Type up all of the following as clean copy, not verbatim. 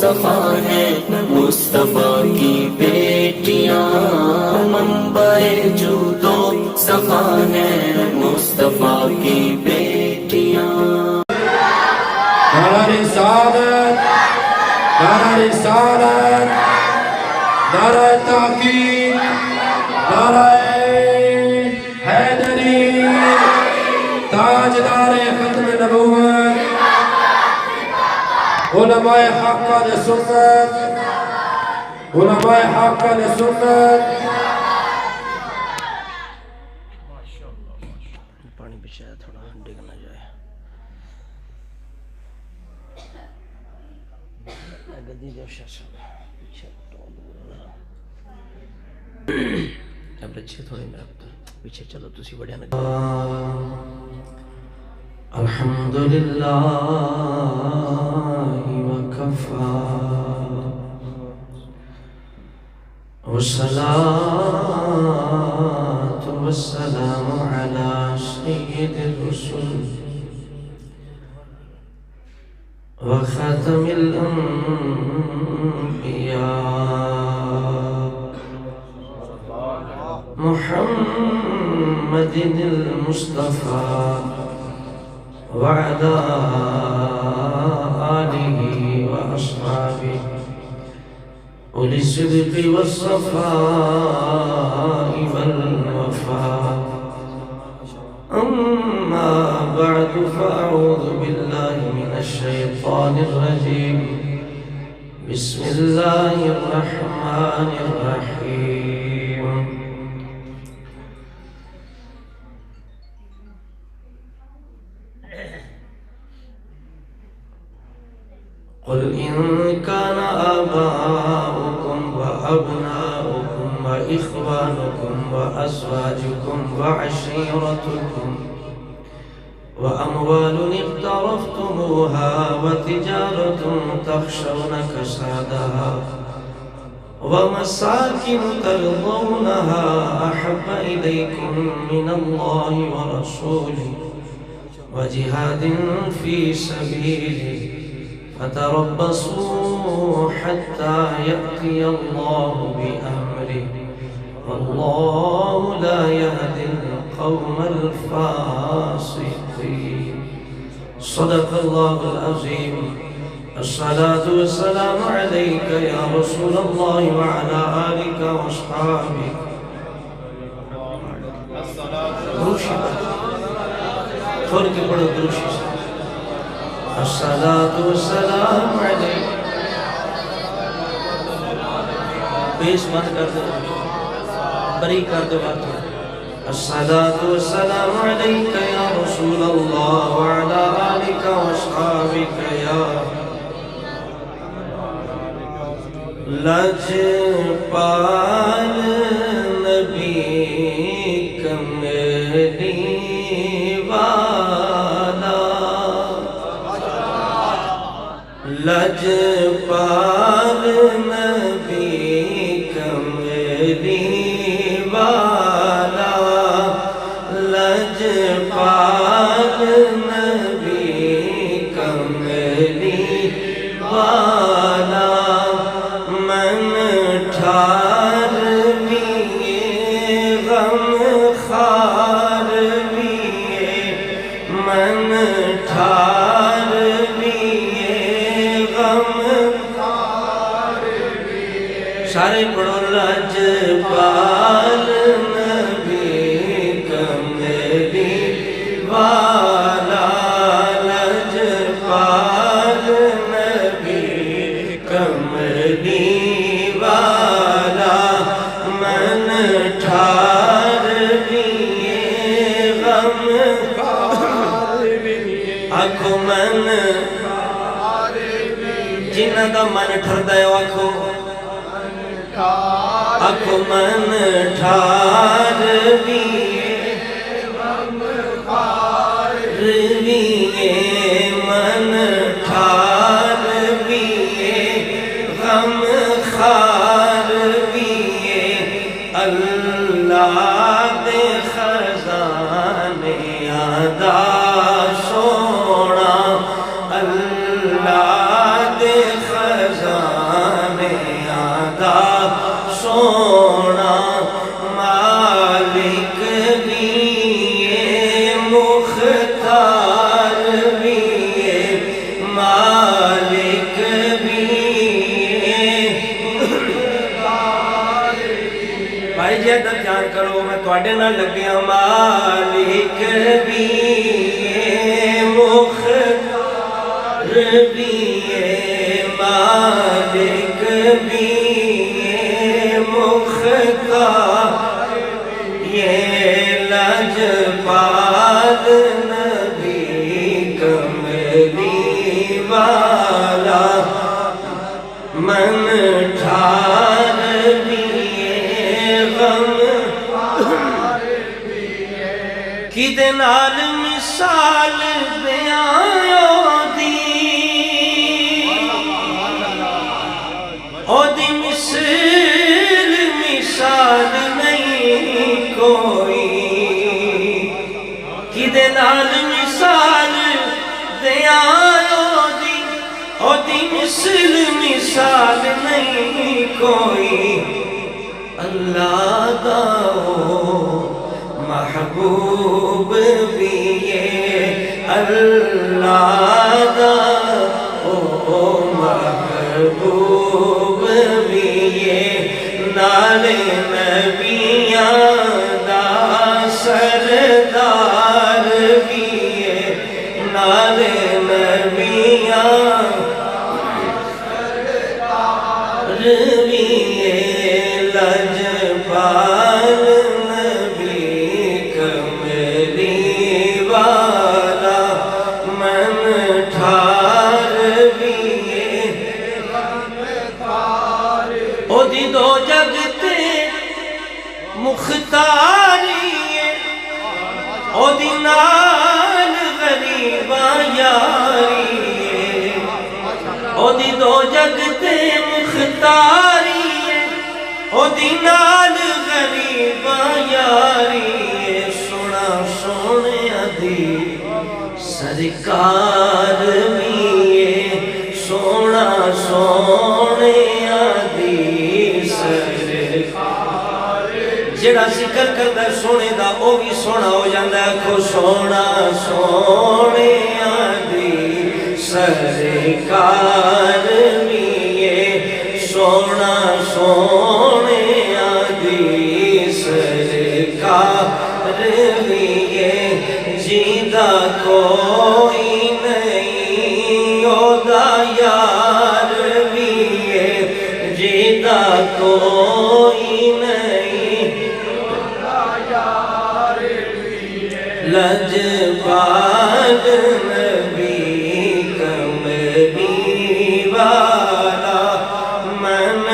سخا ہیں مصطفیٰ کی بیٹیاں، منبع جود و سخا ہیں مصطفیٰ کی بیٹیاں۔ نعرہ رسالت، نعرہ رسالت، نعرہ تحقیق، نعرہ حیدری، تاجدار ختم نبوت، علماء حق اہل سنت، علماء حق اہل سنت۔ پانی بچایا تھوڑا ڈگ نہ جائے۔ گدی دو شاشا پیچھے بچے تھوڑے میرا پیچھے چلو تسی بڑھیا نہ۔ الحمدللہ وکفا والصلاة والسلام على سيد الرسل وخاتم الأنبياء محمد المصطفى وعلى آله وأصحابه أولي الصدق والصفاء والوفاء، أما بعد فأعوذ بالله من الشيطان الرجيم، بسم الله الرحمن الرحيم۔ قل إن كان آباؤكم وأبناؤكم وإخوانكم وأزواجكم وعشيرتكم وأموال اقترفتموها وتجارة تخشون كسادها ومساكن ترضونها أحب إليكم من الله ورسوله وجهاد في سبيله فتربصوا حتى يأتي الله بأمره والله لا يهدي القوم الفاسقين۔ صدق الله العظيم۔ الصلاة والسلام عليك يا رسول الله وعلى آلك وأصحابك۔ دروشی تھوڑی کے پڑھو دروشی سے۔ الصلاة والسلام عليك، بیس بند کر دو، بری کر دو بات۔ الصلاة والسلام عليك يا رسول الله وعلى آلك وأصحابك يا لجپال نبی کملی لجپال نبی کملی والا، لجپال نبی کملی والا، من ٹھار لیے غم خار لیے، من ٹھار سارے پڑھو لجپال نبی کملی والا، لجپال نبی کملی والا، من ٹھار لیے غم آکھو من جنہ دا من ٹھر دے آکھو آکھو من ٹھار لیے غم خار لیے، من ٹھار لیے غم خار لیے، اللہ دے خزانے ادا سونا، اللہ دے خزانے دا دھیان کرو میں تواڈے نال لگیا مالک بھی مختار بھی مالک بھی مختار یہ لجپال نبی کملی والا من ٹھار بھی غم کدے نال مثال بیان دی او دی مثال نہیں کوئی کدے نال مثال بیان او دی مثال نہیں کوئی اللہ دا محبوب بھی ہے اللہ دا محبوب بھی ہے نال نبیاں دا سردار بھی ہے نال نبیاں بھی ہے لجپال مختاری او دی نال غریباں یاری او دی دو جگ تے مختاری او دی نال غریباں یاری سونا سونے دی سرکار بھی سونا سونے دی سرکار جڑا ذکر کردا سونے دا او بھی سونا ہو جاندا ہے کھو سونا سونے دی سرکار بھی سونا سونے دی سرکار بھی جیندہ کوئی نہیں او دا یار بھی جیندہ کوئی لجپال نبی کملی والا من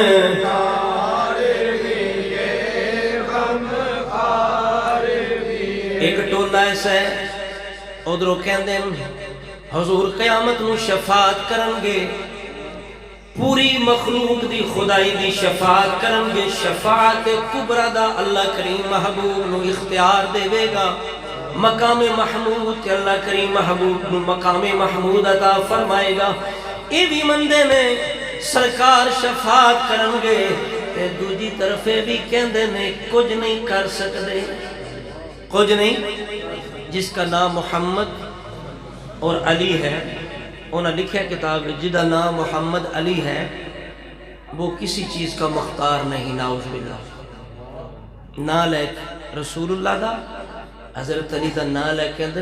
ایک ٹولہ ایسا ہے ادھروں کہندے حضور قیامت نو شفاعت کرنگے پوری مخلوق دی خدائی دی شفاعت کرنگے شفاعت کبرا دا اللہ کریم محبوب نو اختیار دے وے گا مقام محمود کہ اللہ کریم محبوب نو مقام محمود عطا فرمائے گا اے بھی مندے نے سرکار شفاعت کرنگے تے دوجی طرفے بھی کہندے نے کچھ نہیں کر سکتے کچھ نہیں جس کا نام محمد اور علی ہے انہوں نے لکھا کتاب جدا نام محمد علی ہے وہ کسی چیز کا مختار نہیں نعوذ باللہ نالک رسول اللہ دا حضرت علی دا نالک کہندے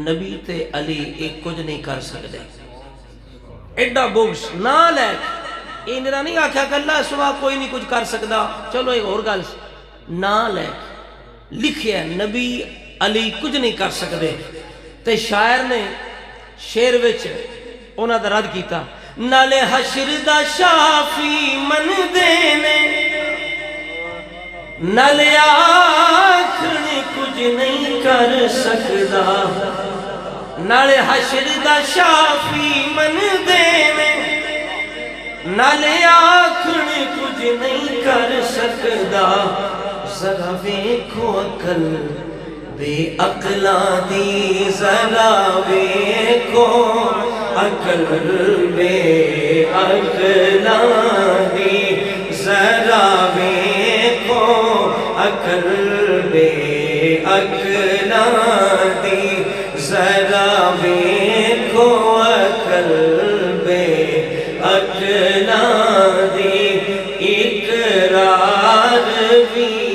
نبی تے علی ایک کچھ نہیں کر سکتے ایڈا بغض نالک یہ میرا نہیں آکھا کہ اللہ سوا کوئی نہیں کچھ کر سکتا چلو ایک اور گل نالک لکھیا نبی علی کچھ نہیں کر سکتے تے شاعر نے شعر وچ انہاں دا رد کیتا نالے حشر دا شافی من دینے نالے آکھنے کچھ نہیں کر سکدا نالے حشر دا شافی من دینے نالے آکھنے کچھ نہیں کر سکدا ذرا ویکھو عقل بے عقلاں دی ذرا ویکھو عقل بے عقلاں دی ذرا ویکھو عقل بے عقلاں دی ذرا ویکھو عقل بے عقلاں دی اقرار بھی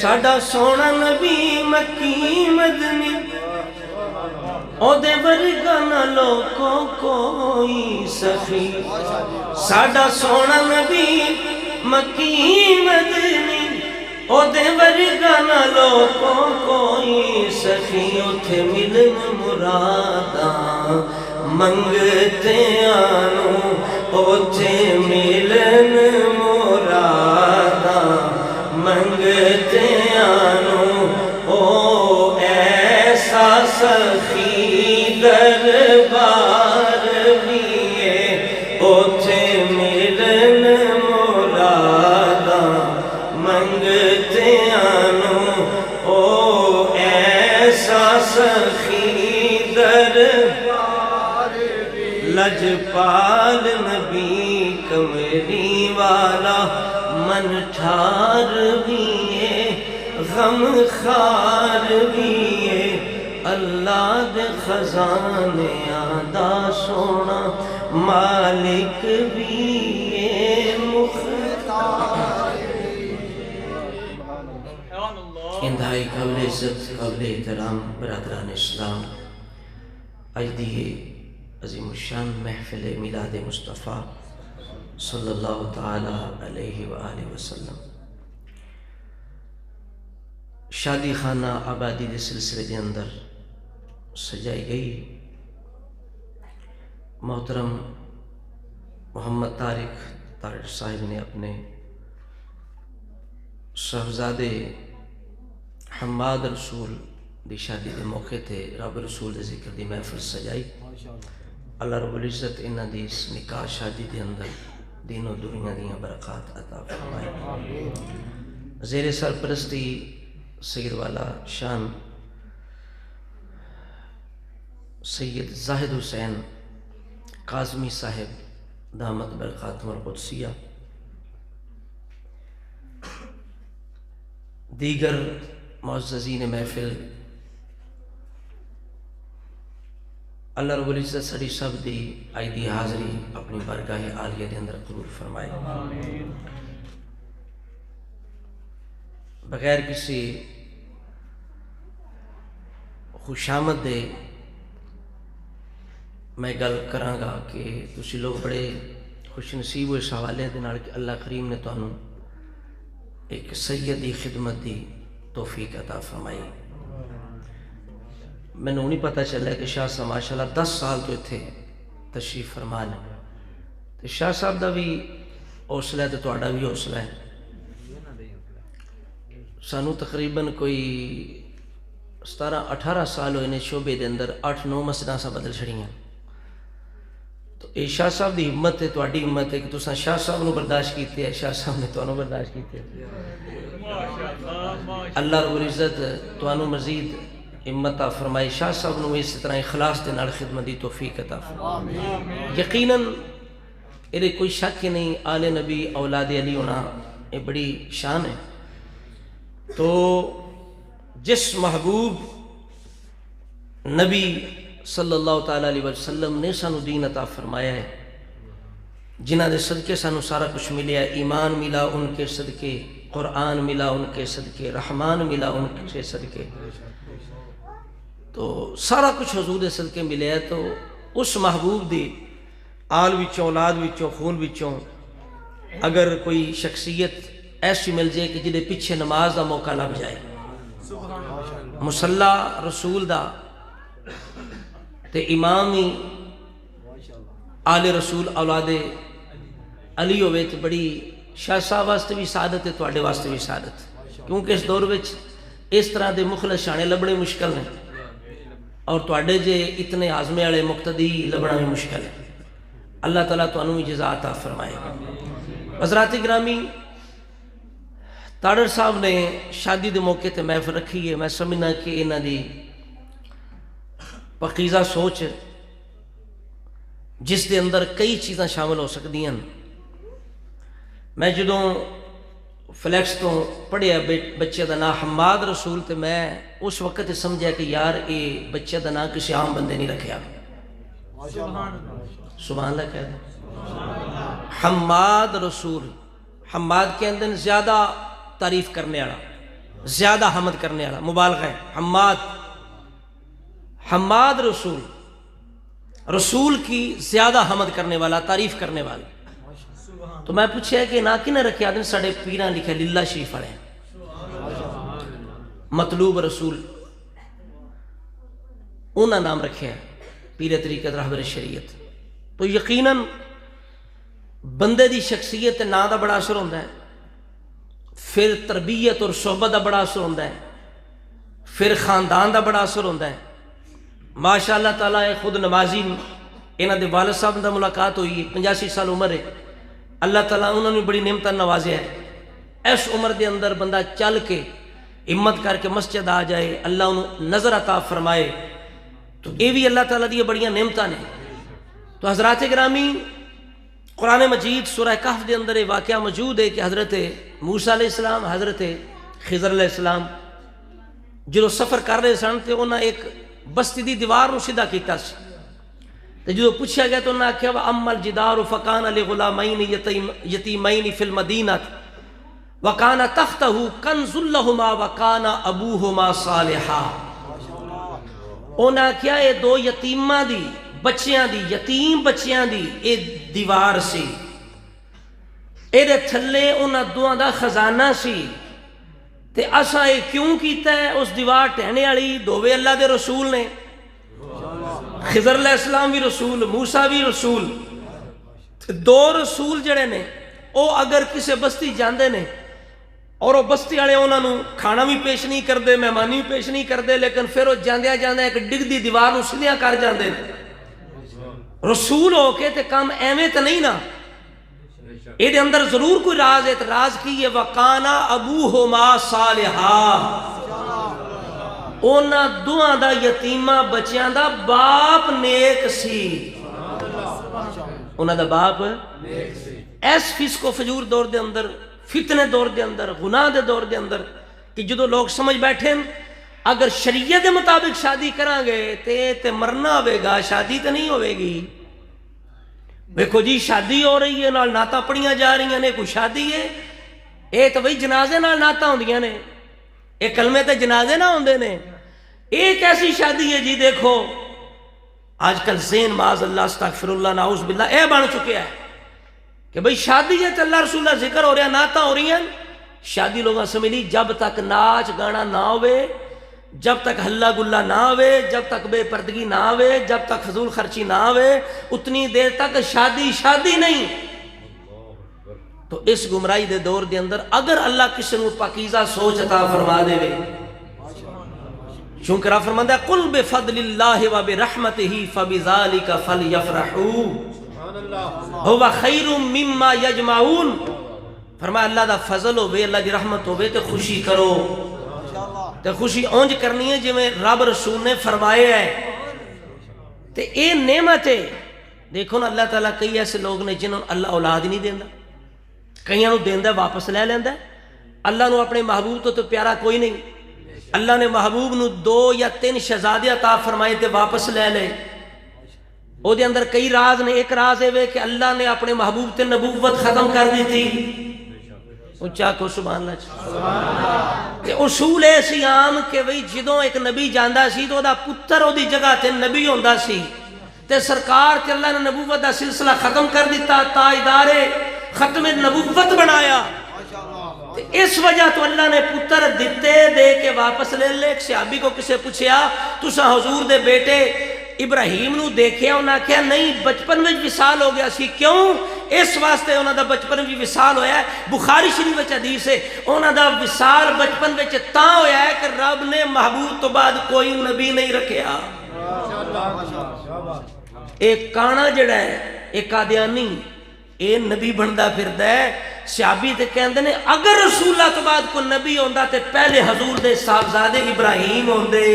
ساڈا سونا نبی مکی مدنی او دے ورگا نہ لوکو کوئی سخی ساڈا سونا نبی مکی مدنی او دے ورگا نہ لوکو کوئی سخی اتھے ملن مراداں منگتے آنو اتھے ملن مراداں منگتے آنو او ایسا سخی دربار لیے اتھے ملن مراداں منگتے آنو او ایسا سخی دربار لجپال نبی کمری والا من ٹھار بھی غم خار بھی اللہ دے خزانے آدھا سونا مالک بھی مختار انتہائی قابل عزت قابل احترام برادران اسلام آج دیئے عظیم الشان محفل میلاد مصطفیٰ صلی اللہ تعالی علیہ وآلہ وسلم شادی خانہ آبادی دے سلسلے دے اندر سجائی گئی محترم محمد طارق صاحب نے اپنے صاحبزادے حماد رسول دی شادی دے موقع تے رب رسول دے ذکر دی محفل سجائی اللہ رب العزت انہاں دی اس نکاح شادی دے اندر دین و دنیا دیاں برکات عطا فرمائے زیر سرپرستی سید والا شان سید زاہد حسین قاظمی صاحب دامت برکاتہم القدسیہ دیگر معززین محفل اللہ رب العزت سڑی سب دی آئی دی حاضری اپنی برگاہ عالیہ دے اندر قبول فرمائے بغیر کسی خوش آمد دے میں گل کراں گا کہ تسی لوگ بڑے خوش نصیب ہوئے اس حوالے دے نال کہ اللہ کریم نے تانوں ایک سیدی خدمت دی توفیق عطا فرمائی میں نے نہیں پتہ چلا کہ شاہ صاحب ماشاءاللہ 10 سال تو تھے تشریف فرما لیں تو شاہ صاحب دا بھی حوصلہ ہے تو تہاڈا بھی حوصلہ ہے سانو تقریباً کوئی 17-18 سال ہوئے نے شعبے دے اندر 8-9 مسجداں سا بدل چھڑیاں تو اے شاہ صاحب دی ہمت ہے تہاڈی ہمت ہے کہ تساں شاہ صاحب نو برداشت کیتے ہیں شاہ صاحب نے تانوں برداشت کیتے ہیں اللہ رب العزت تانوں مزید ہمت عطا فرمائے شاہ صاحب نو اس طرح اخلاص دے نال خدمت دی توفیق عطا فرمائے یقیناً ایرے کوئی شک ہی نہیں آل نبی اولاد علی ہونا یہ بڑی شان ہے تو جس محبوب نبی صلی اللہ تعالیٰ علیہ وسلم نے سانو دین عطا فرمایا ہے جنہ دے صدقے سانو سارا کچھ ملیا ایمان ملا ان کے صدقے قرآن ملا ان کے صدقے رحمان ملا ان کے صدقے تو سارا کچھ حضور دے صدقے ملیا ہے تو اس محبوب دی آل وچوں اولاد وچوں خون وچوں اگر کوئی شخصیت ایسی مل جائے کہ جدے پیچھے نماز دا موقع لگ جائے مصلی رسول دا تے امامی آل رسول اولاد علی ہوئے تے بڑی شاہ صاحب واسطے بھی سعادت ہے تواڈے واسطے بھی سعادت کیونکہ اس دور وچ اس طرح دے مخلص شانے لبنے مشکل ہیں اور تواڈے جے اتنے عازمے والے مقتدی لبنا بھی مشکل ہے اللہ تعالیٰ تانوں بھی جزا عطا فرمائے حضرات گرامی تاڑر صاحب نے شادی دے موقع تے محفل رکھی ہے میں سمجھنا کہ انہاں دی پقیزہ سوچ جس دے اندر کئی چیزاں شامل ہو سکتی ہیں میں جدوں فلیکس تو پڑھیا بچے دا نام حماد رسول تے میں اس وقت ہی سمجھا کہ یار یہ بچے دا نام کسی عام بندے نہیں رکھیا سبحان اللہ کہہ دیں حماد رسول حماد کے اندر زیادہ تعریف کرنے والا زیادہ حمد کرنے والا، مبالغہ ہے، حماد رسول، رسول کی زیادہ حمد کرنے والا، تعریف کرنے والا۔ تو میں پوچھا کہ نا کی نہ رکھے آدمی ساڑھے پیران لکھے للہ شریف پڑھے مطلوب رسول، انہاں نام رکھے ہیں پیر طریقت رہبر شریعت۔ تو یقیناً بندے دی شخصیت تے نا دا بڑا اثر ہوتا ہے، پھر تربیت اور صحبت دا بڑا اثر ہوتا ہے، پھر خاندان دا بڑا اثر ہوتا ہے۔ ماشاء اللہ تعالیٰ خود نمازی، انہاں دے والد صاحب دا ملاقات ہوئی، 85 سال عمر ہے، اللہ تعالیٰ انہوں نے بڑی نعمتاں نوازیا ہے۔ اس عمر دے اندر بندہ چل کے ہمت کر کے مسجد آ جائے، اللہ انہوں نظر عطا فرمائے، تو یہ بھی اللہ تعالیٰ دی بڑیاں نعمتاں نے۔ تو حضرات گرامی، قرآن مجید سورہ کہف دے اندر یہ واقعہ موجود ہے کہ حضرت موسیٰ علیہ السلام، حضرت خضر علیہ السلام جو سفر کر رہے سن تے انہاں ایک بستی دی دیوار نو سیدھا کیتا سی، تے جو پوچھا گیا تو انہاں آکھیا وَأَمَّا الْجِدَارُ فَكَانَ لِغُلَامَيْنِ يَتِيمَيْنِ فِي الْمَدِينَةِ وَكَانَ تَحْتَهُ كَنْزٌ لَهُمَا وَكَانَ أَبُوهُمَا صَالِحًا۔ انہاں آکھیا یہ دو یتیماں دی، بچیاں دی، یتیم بچیاں دی اے دیوار سی، اے دے تھلے انہاں دوہاں دا خزانہ سی، تے اساں اے کیوں کیتا ہے؟ اس دیوار ٹہنے والی دووے اللہ دے رسول نے، خضر علیہ السلام بھی رسول، موسیٰ بھی رسول، دو رسول جڑے نے او اگر کسے بستی جاندے نے اور وہ بستی والے انہوں نے کھانا بھی پیش نہیں کرتے، مہمانی بھی پیش نہیں کرتے، لیکن پھر وہ جاندیا جاندیا ایک ڈگ دی دیوار نو سیدھا کر جاندے نے۔ رسول ہو کے تے کام ایویں تے نہیں نا، یہ اندر ضرور کوئی راز ہے، راز کی یہ وَقَانَ أَبُوهُمَا صَالِحًا، انہاں دوہاں دا یتیمہ بچیاں دا باپ نیک سی، انہاں دا باپ ایس فسق و فجور دور دے اندر، فتنے دور دے اندر، گناہ دے دور دے اندر کہ جدو لوگ سمجھ بیٹھے اگر شریعت دے مطابق شادی کران گے تے مرنا ہوئے گا، شادی تے نہیں ہوئے گی۔ دیکھو جی شادی ہو رہی ہے، نال ناتا پڑیاں جا رہی ہیں، کوئی شادی ہے، اے تو وہی جنازے نال ناتا ہوندیاں نے، اے کلمے تے جنازے نہ ہوندے نے، ایک ایسی شادی ہے جی دیکھو آج کل ذہن معاذ اللہ استغفر اللہ نعوذ باللہ اے بن چکے ہے کہ بھئی شادی ہے تو اللہ رسول اللہ ذکر ہو رہا ہے، ناتا ہو رہی ہیں، شادی لوگاں سمجھی جب تک ناچ گانا نہ ہوئے، جب تک ہلا گلا نہ ہوئے، جب تک بے پردگی نہ ہوئے، جب تک فضول خرچی نہ ہوئے، اتنی دیر تک شادی نہیں۔ تو اس گمراہی دے دور دے اندر اگر اللہ کسی نو پاکیزہ سوچ عطا فرما دے وے، چونکہ آپ فرماندہ ہے قُلْ بِفَضْلِ اللَّهِ وَبِرَحْمَتِهِ فَبِذَلِكَ فَلْيَفْرَحُوا هُوَ خَيْرٌ مِّمَّا يَجْمَعُونَ۔ فرمایا اللہ دا فضل ہوئے، اللہ دی رحمت ہوئے تو خوشی کرو، تو خوشی اونج کرنی ہے جو میں رب رسول نے فرمائے ہے، تو اے نعمت ہے۔ دیکھو نا اللہ تعالیٰ کئی ایسے لوگ نے جنہوں اللہ اولاد نہیں دیندہ، کئیوں دیندہ واپس لے لیندہ، اللہ نو اپنے محبوب تو پیارا کوئی نہیں، اللہ نے محبوب نو 2 یا 3 شہزادے عطا فرمائے تے واپس لے لے۔ او دے اندر کئی راز نے، ایک راز ہے کہ اللہ نے اپنے محبوب تے نبوت ختم کر دی تھی، اونچا کو سبحان اللہ۔ تے اصول ایسی عام کہ وہی جدوں ایک نبی جاندہ سی تو دا پتر او دی جگہ تے نبی ہوندہ سی، تے سرکار تے اللہ نے نبوت دا سلسلہ ختم کر دیتا، تاجدار ختم نبوت بنایا، اس وجہ تو اللہ نے پتر دیتے دے کے واپس لے لے۔ ایک صحابی کو کسے پوچھیا تساں حضور دے بیٹے ابراہیم نو دیکھیا، انہاں کہا نہیں بچپن میں وصال ہو گیا سی، کیوں؟ اس واسطے انہاں دا بچپن میں وصال ہویا ہے، بخاری شریف وچ حدیث ہے انہاں دا وصال بچپن وچ تاں ہویا ہے کہ رب نے محبوب تو بعد کوئی نبی نہیں رکھیا۔ ایک کانا جڑا ہے ایک قادیانی اے نبی بندا پھردا ہے، صحابی تے کہندے نے اگر رسول اللہ تو بعد کو نبی ہوندا تے پہلے حضور دے صاحبزادے ابراہیم ہوندے۔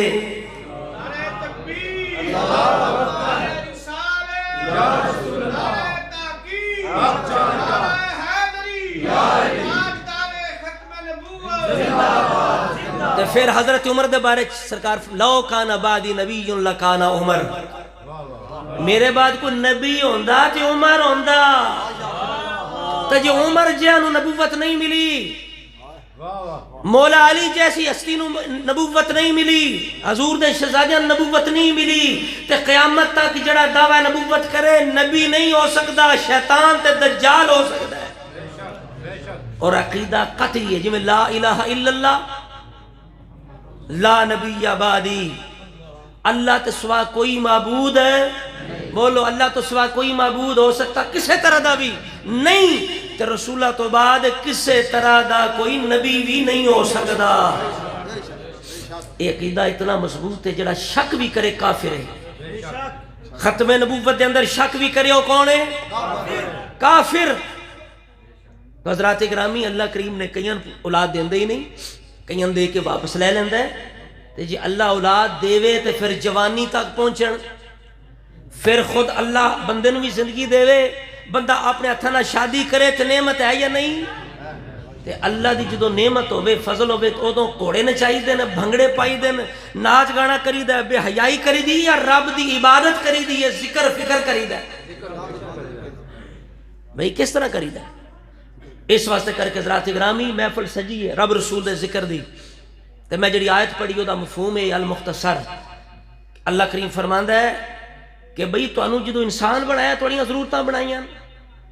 تے پھر حضرت عمر دے بارے سرکار لو کان بعدی نبی لکان عمر، میرے بعد کو نبی ہوندا تے عمر ہوندا، تو جو عمر جہاں نبوت نہیں ملی مولا علی جیسی ہستی نو نبوت نہیں ملی، حضور دے شہزادیاں نبوت نہیں ملی، تے قیامت تک جڑا دعویٰ نبوت کرے نبی نہیں ہو سکتا، شیطان تے دجال ہو سکتا ہے۔ اور عقیدہ قطعی ہے، جی میں لا الہ الا اللہ لا نبی بعدی، اللہ تو سوا کوئی معبود ہے، بولو اللہ تو سوا کوئی معبود ہو سکتا کسے طرح دا بھی نہیں، تے رسولہ تو بعد کسے طرح دا کوئی نبی بھی نہیں ہو سکتا۔ یہ عقیدہ اتنا مضبوط ہے جڑا شک بھی کرے کافر ہے، ختم نبوت دے اندر شک بھی کرے وہ کون ہے؟ کافر۔ حضرات گرامی، اللہ کریم نے کئیاں اولاد دیندے ہی نہیں، کئیاں دے کے واپس لے لیندہ ہے، تے جی اللہ اولاد دے وے تے پھر جوانی تک پہنچن، پھر خود اللہ بندے نو بھی زندگی دے وے، بندہ اپنے ہتھاں شادی کرے تے نعمت ہے یا نہیں؟ تے اللہ دی جدو نعمت ہوئے فضل ہوئے تو ادو کوڑے نچائی دین، بھنگڑے پائی دین، ناچ گانا کری دے، بے حیائی کری دی، یا رب دی عبادت کری دی، یا ذکر فکر کری دے؟ بھئی کس طرح کری دے؟ اس واسطے کر کے حضرات گرامی محفل سجی ہے رب رسول دے ذکر دی، تے میں جڑی آیت پڑھی دا مفہوم ہے المختصر۔ اللہ کریم فرماندہ ہے کہ بھئی تو انہوں جدو انسان بنایا تو انہیں ضرورتاں بنائیاں،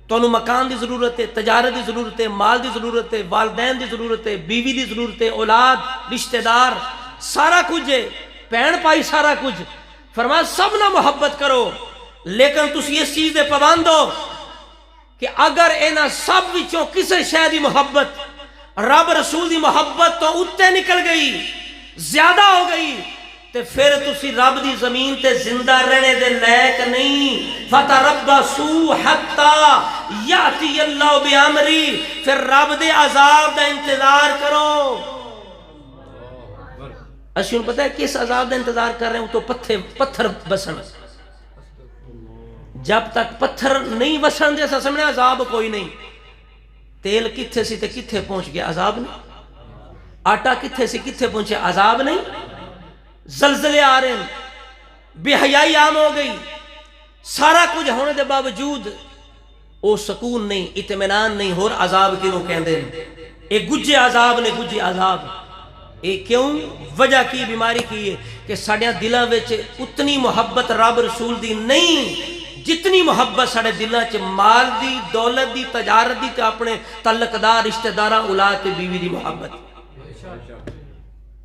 تو انہوں مکان دی ضرورت ہے، تجارت دی ضرورت ہے، مال دی ضرورت ہے، والدین دی ضرورت ہے، بیوی دی ضرورت ہے، اولاد، رشتہ دار، سارا کچھ ہے، پہن پائی سارا کچھ۔ فرمایا سب نہ محبت کرو، لیکن تسی اس چیز دے پابند ہو کہ اگر اینا سب وچوں کسے شے دی محبت رب رسول دی محبت تو اتے نکل گئی، زیادہ ہو گئی، تے پھر تسی رب دی زمین تے زندہ رہنے دے لائق نہیں۔ فَتَرَبَّصُوا حَتَّى يَأْتِيَ اللَّهُ بِأَمْرِهِ، پھر رب دے عذاب دا انتظار کرو۔ اسی انہوں پتہ ہے کس عذاب دا انتظار کر رہے ہیں؟ تو پتھر بسن، جب تک پتھر نہیں وسن جیسا سمجھنے عذاب کوئی نہیں۔ تیل کتھے سی تے کتھے پہنچ گیا، عذاب نہیں۔ آٹا کتھے سی کتھے پہنچے، عذاب نہیں۔ زلزلے آ رہے ہیں، بے حیائی عام ہو گئی، سارا کچھ ہونے دے باوجود او سکون نہیں، اطمینان نہیں، اور عذاب کیوں کہندے ہیں؟ ایک گجے عذاب نے، گجے عذاب۔ ایک کیوں؟ وجہ کی بیماری کی ہے کہ ساڑیاں دلاں وچ اتنی محبت رب رسول دی نہیں جتنی محبت ساڑے دلاں چ مال دی، دولت دی، تجارت دی، تے اپنے تعلق دار رشتہ داراں اولاد تے بیوی دی محبت۔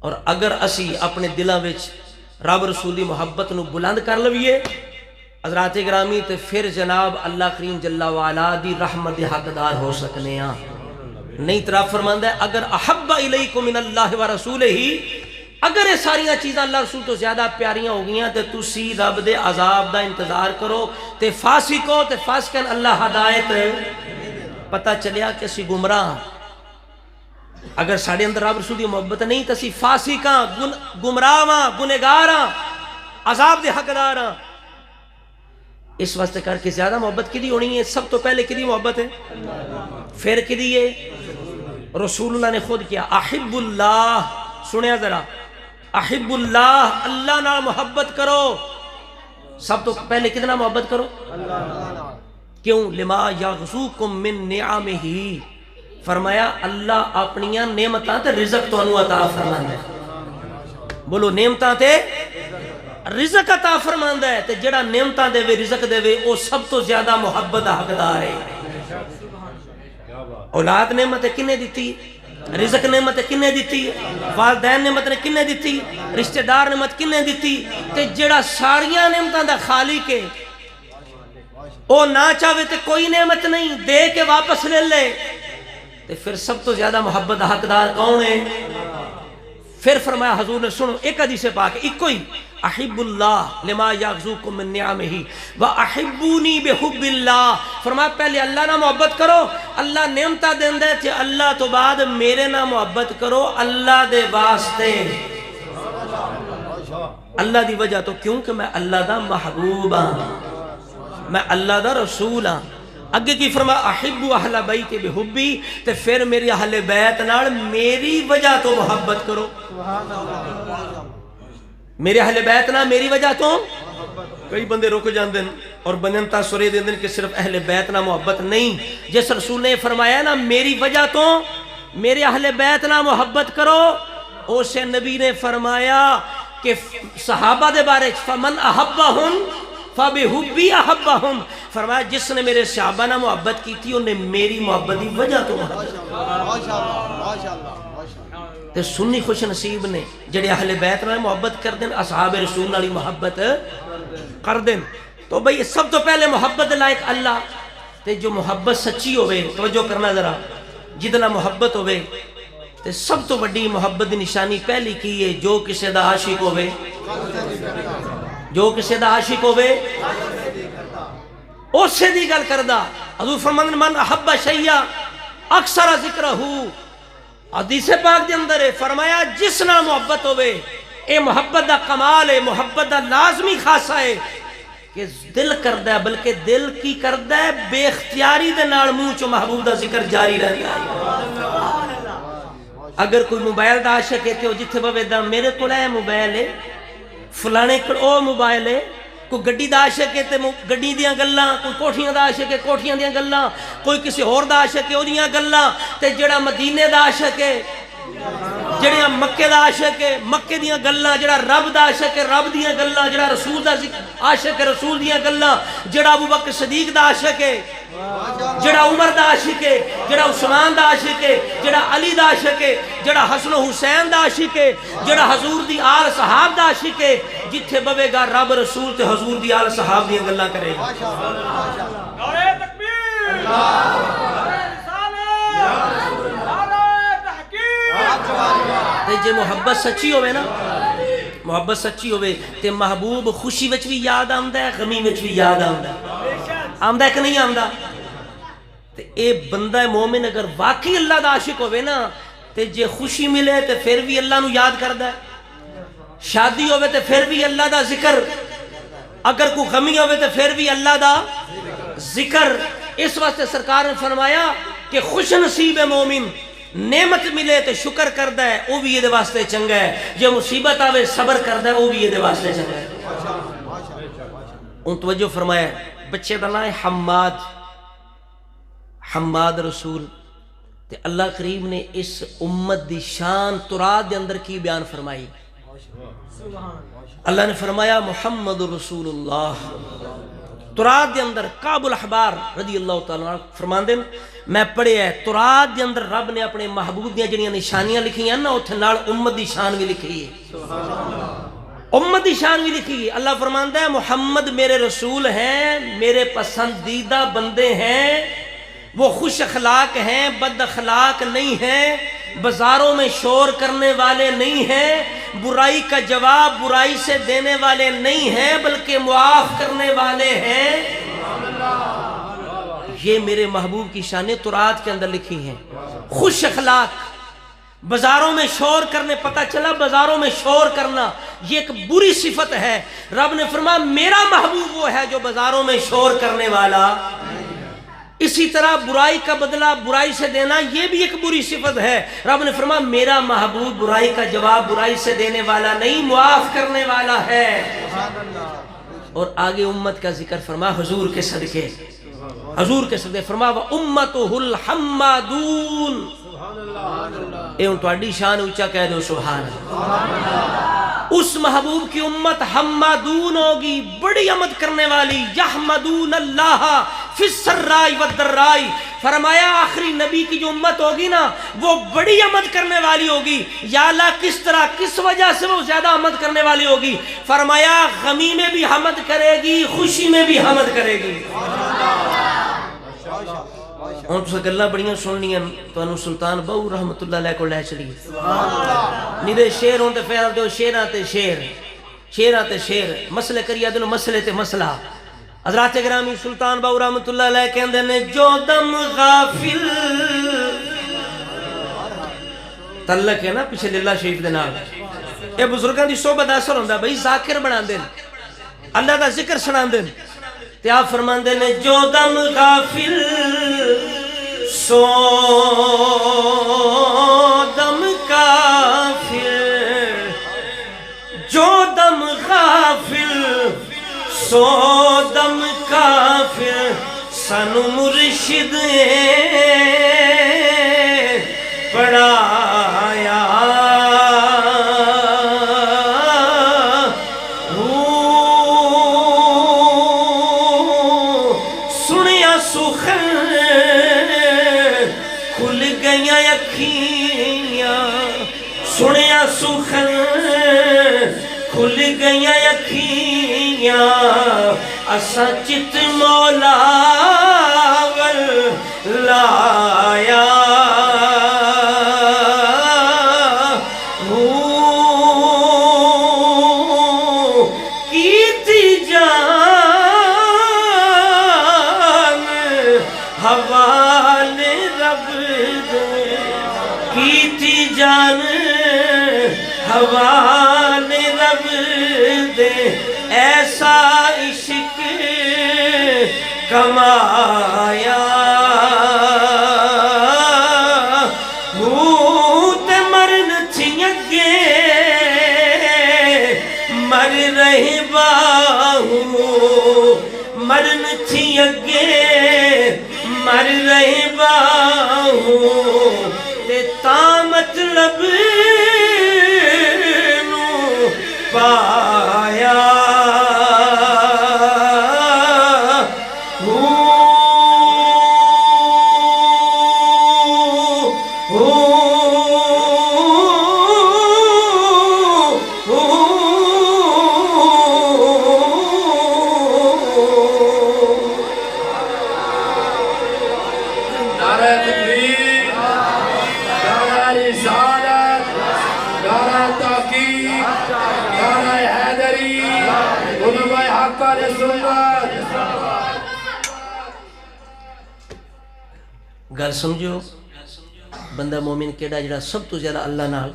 اور اگر اسی اپنے دلاں وچ رب رسول دی محبت نو بلند کر لویے حضرات گرامی، تے پھر جناب اللہ کریم جل وعلا دی رحمت دے حقدار ہو سکنے ہاں۔ نہیں طرف فرماندہ ہے اگر احب الیکم من اللہ ورسولہ، اگر یہ ساریاں چیزاں اللہ رسول تو زیادہ پیاریاں ہو گئیاں تے تسی رب دے عذاب دا انتظار کرو، تے فاسقو تے فاسقن اللہ ہدایت۔ پتہ چلیا کہ اسی گمراہ، اگر ساڑے اندر رب رسول دی محبت نہیں تو اسی فاسقاں، گمراہاں، گنہگاراں، عذاب دے حقداراں۔ اس واسطے کر کے زیادہ محبت کی دی ہونی ہے؟ سب تو پہلے کی دی محبت ہے، پھر کی دی ہے رسول اللہ نے خود کیا احب اللہ۔ سنیا ذرا، احب اللہ، اللہ نال محبت کرو۔ سب تو پہلے کتنا محبت کرو؟ کیوں؟ لما یغزوکم من نعمہ، فرمایا اللہ اپنیاں نعمتاں تے رزق تو انو عطا فرماندہ ہے۔ بولو نعمتاں تے رزق عطا فرماندہ ہے، تے جڑا نعمتاں دے وے رزق دے وے او سب تو زیادہ محبت حقدار ہے۔ اولاد نعمت کنے دیتی، رزق نعمت کنے دیتی، والدین نعمت نے کنے دیتی، رشتہ دار نعمت کنے دیتی، تے جڑا ساریاں نعمتاں دا خالق ہے او نہ چاہے تے کوئی نعمت نہیں، دے کے واپس لے لے، تے پھر سب تو زیادہ محبت حقدار کون ہے؟ پھر فرمایا حضور نے، سنو ایک حدیث پاک ایک کوئی، احب اللہ لما یغزوکم من نعمہ واحبونی بحب اللہ۔ فرمایا پہلے اللہ نہ محبت کرو، اللہ نعمتہ دیندہ ہے، تے اللہ تو بعد میرے نہ محبت کرو اللہ دے واسطے، اللہ دی وجہ تو کیونکہ میں اللہ دا محبوب ہاں، میں اللہ دا رسول ہاں۔ اگے کی فرمایا احب اہل بیت بحبی، تے پھر میری اہل بیت نال میری وجہ تو محبت کرو۔ میرے اہل بیت نال میری وجہ تو، کئی بندے رک جاندن اور بندن تاثرے دیندن کہ صرف اہل بیت نال محبت نہیں۔ جس رسول نے فرمایا نا میری وجہ تو میرے اہل بیت نہ محبت کرو. اسے نبی نے فرمایا کہ صحابہ دے بارے فمن احبہم فبحبی احبہم، فرمایا جس نے میرے صحابہ نہ محبت کی تھی انہیں میری محبت دی وجہ تو محبت. تے سنی خوش نصیب نے جڑے اہل بیت نال محبت کر دین، اصحاب رسول نال محبت کر دین. تو بھئی سب تو پہلے محبت لائق اللہ، تے جو محبت سچی ہوئے، توجہ کرنا ذرا، جتنا محبت ہوئے تے سب تو بڑی محبت دی نشانی پہلی کی ہے جو کسے دا عاشق ہوئے، جو کسے دا عاشق ہوئے اسے دی گل کردہ. حضور فرمان من احب شیئا اکثر ذکرہ، حدیث پاک دے اندر ہے فرمایا جس نہ محبت ہوئے، اے محبت دا کمال ہے، محبت دا لازمی خاصہ ہے کہ دل کردہ ہے، بلکہ دل کی کردہ ہے بے اختیاری دے نال منہ چو محبوب دا ذکر جاری رہتا ہے. اگر کوئی موبائل دا عاشق ہے تو جتھے بوے دا میرے کو لائے موبائل ہے، فلانے او موبائل ہے، کوئی گڈی دا عاشق ہے تے گڈی دیاں گلاں، کوئی کوٹھیاں دا عاشق ہے کوٹھیاں دیاں گلاں، کوئی کسی اور دا عاشق ہے او دیاں گلاں، تے جڑا مدینے دا عاشق ہے، جڑا مکے دا عاشق ہے مکے دیاں گلاں، جڑا رب دا عاشق ہے رب دیاں گلاں، جڑا رسول دا عاشق ہے رسول دیاں گلاں، جڑا ابو بکر صدیق دا عاشق ہے، جڑا عمر دا عاشق ہے، جڑا عثمان دا عاشق ہے، جڑا علی دا عاشق ہے، جڑا حسن و حسین دا عاشق ہے، جڑا حضور دی آل صحاب دا عاشق ہے، جتھے بوے گا رب رسول تے حضور دی آل صحاب دیاں گلاں کرے گا. نعرہ تکبیر، نعرہ رسالت، نعرہ تحقیق. تے جے محبت سچی ہوئے نا، محبت سچی ہوئے تے محبوب خوشی وچ بھی یاد آمدہ ہے، غمی وچ بھی یاد آمدہ ہے. آمدہ ہے کہ نہیں آمدہ؟ تے اے بندہ مومن اگر واقعی اللہ دا عاشق ہوئے نا تے جے خوشی ملے تے پھر بھی اللہ نو یاد کردہ ہے، شادی ہوئے تے پھر بھی اللہ دا ذکر، اگر کوئی غمی ہوئے تے پھر بھی اللہ دا ذکر. اس واسطے سرکار نے فرمایا کہ خوش نصیب مومن، نعمت ملے تے شکر کردہ ہے وہ بھی یہ دے واسطے چنگا ہے، جے مصیبت آوے صبر کردہ ہے وہ بھی یہ دے واسطے چنگا ہے. ان توجہ فرمایا بچے دا نام ہے حماد، حماد رسول. تے اللہ کریم نے اس امت دی شان تورات دے اندر کی بیان فرمائی. اللہ نے فرمایا محمد رسول اللہ. تورات دے اندر کعب الاحبار رضی اللہ تعالیٰ عنہ فرمان دیں میں پڑھے ہے تورات دے اندر رب نے اپنے محبوب دیاں جنیاں نشانیاں لکھی ہیں نا اتھے نال امت دی شان بھی لکھی ہے، امت دی شان بھی لکھی ہے. اللہ فرماندہ ہے محمد میرے رسول ہیں، میرے پسندیدہ بندے ہیں، وہ خوش اخلاق ہیں، بد اخلاق نہیں ہیں، بازاروں میں شور کرنے والے نہیں ہیں، برائی کا جواب برائی سے دینے والے نہیں ہیں، بلکہ معاف کرنے والے ہیں. یہ میرے محبوب کی شانیں تورات کے اندر لکھی ہیں. خوش اخلاق، بازاروں میں شور کرنے، پتہ چلا بازاروں میں شور کرنا یہ ایک بری صفت ہے. رب نے فرمایا میرا محبوب وہ ہے جو بازاروں میں شور کرنے والا. اسی طرح برائی کا بدلہ برائی سے دینا یہ بھی ایک بری صفت ہے. رب نے فرمایا میرا محبوب برائی کا جواب برائی سے دینے والا نہیں، معاف کرنے والا ہے. اور آگے امت کا ذکر فرمایا حضور کے صدقے، حضور کے صدقے فرمایا وَأُمَّتُهُ الْحَمَّادُونَ. اے ان تواڈی شان اونچا کہہ دو سبحان اللہ. اس محبوب کی امت حمادون ہوگی، بڑی حمد کرنے والی، یحمدون اللہ فی السراء والضراء. فرمایا آخری نبی کی جو امت ہوگی نا وہ بڑی حمد کرنے والی ہوگی. یا اللہ کس طرح کس وجہ سے وہ زیادہ حمد کرنے والی ہوگی؟ فرمایا غمی میں بھی حمد کرے گی، خوشی میں بھی حمد کرے گی. ہوں تو گلاں بڑیاں سننی ہیں تو انہوں سلطان بہو رحمت اللہ علیہ کو لے چلیے. نیدے شیر ہوں تے فیل دو شیران تے شیر، شیران تے شیر، مسئلے کریا دنو مسئلے تے مسئلہ. حضرات گرامی سلطان بہو رحمت اللہ علیہ کہندے نے جو دم غافل تعلق ہے نا پیچھے للہ شریف دے نال. اے بزرگاں دی صحبت اثر ہوندا بھئی ذاکر بنا دین، اللہ دا ذکر سنا دین. تے آپ فرماندے نے جو دم غافل سو دم کافر، جو دم غافل سو دم کافر، سانو مرشد پڑھاوے پڑھایا سنیا سخن کھل گئیاں اکھیاں سنیا سخن کھل گئیاں اکھیاں اساں چت مولا ول لایا کیتی جان حوالے رب دے کیتی جان حوالے رب دے ایسا عشق کمایا تے مرن تھی اگے مر رہے باہو مرن تھی اگے مر رہے باہو تے تا مطلب نو پایا نعرہ تکبیر، نعرہ رسالت، نعرہ تحقیق، نعرہ حیدری، علماء حق اہل سنت۔ گل سمجھو بندہ مومن کیڑا جڑا سب تو زیادہ اللہ نال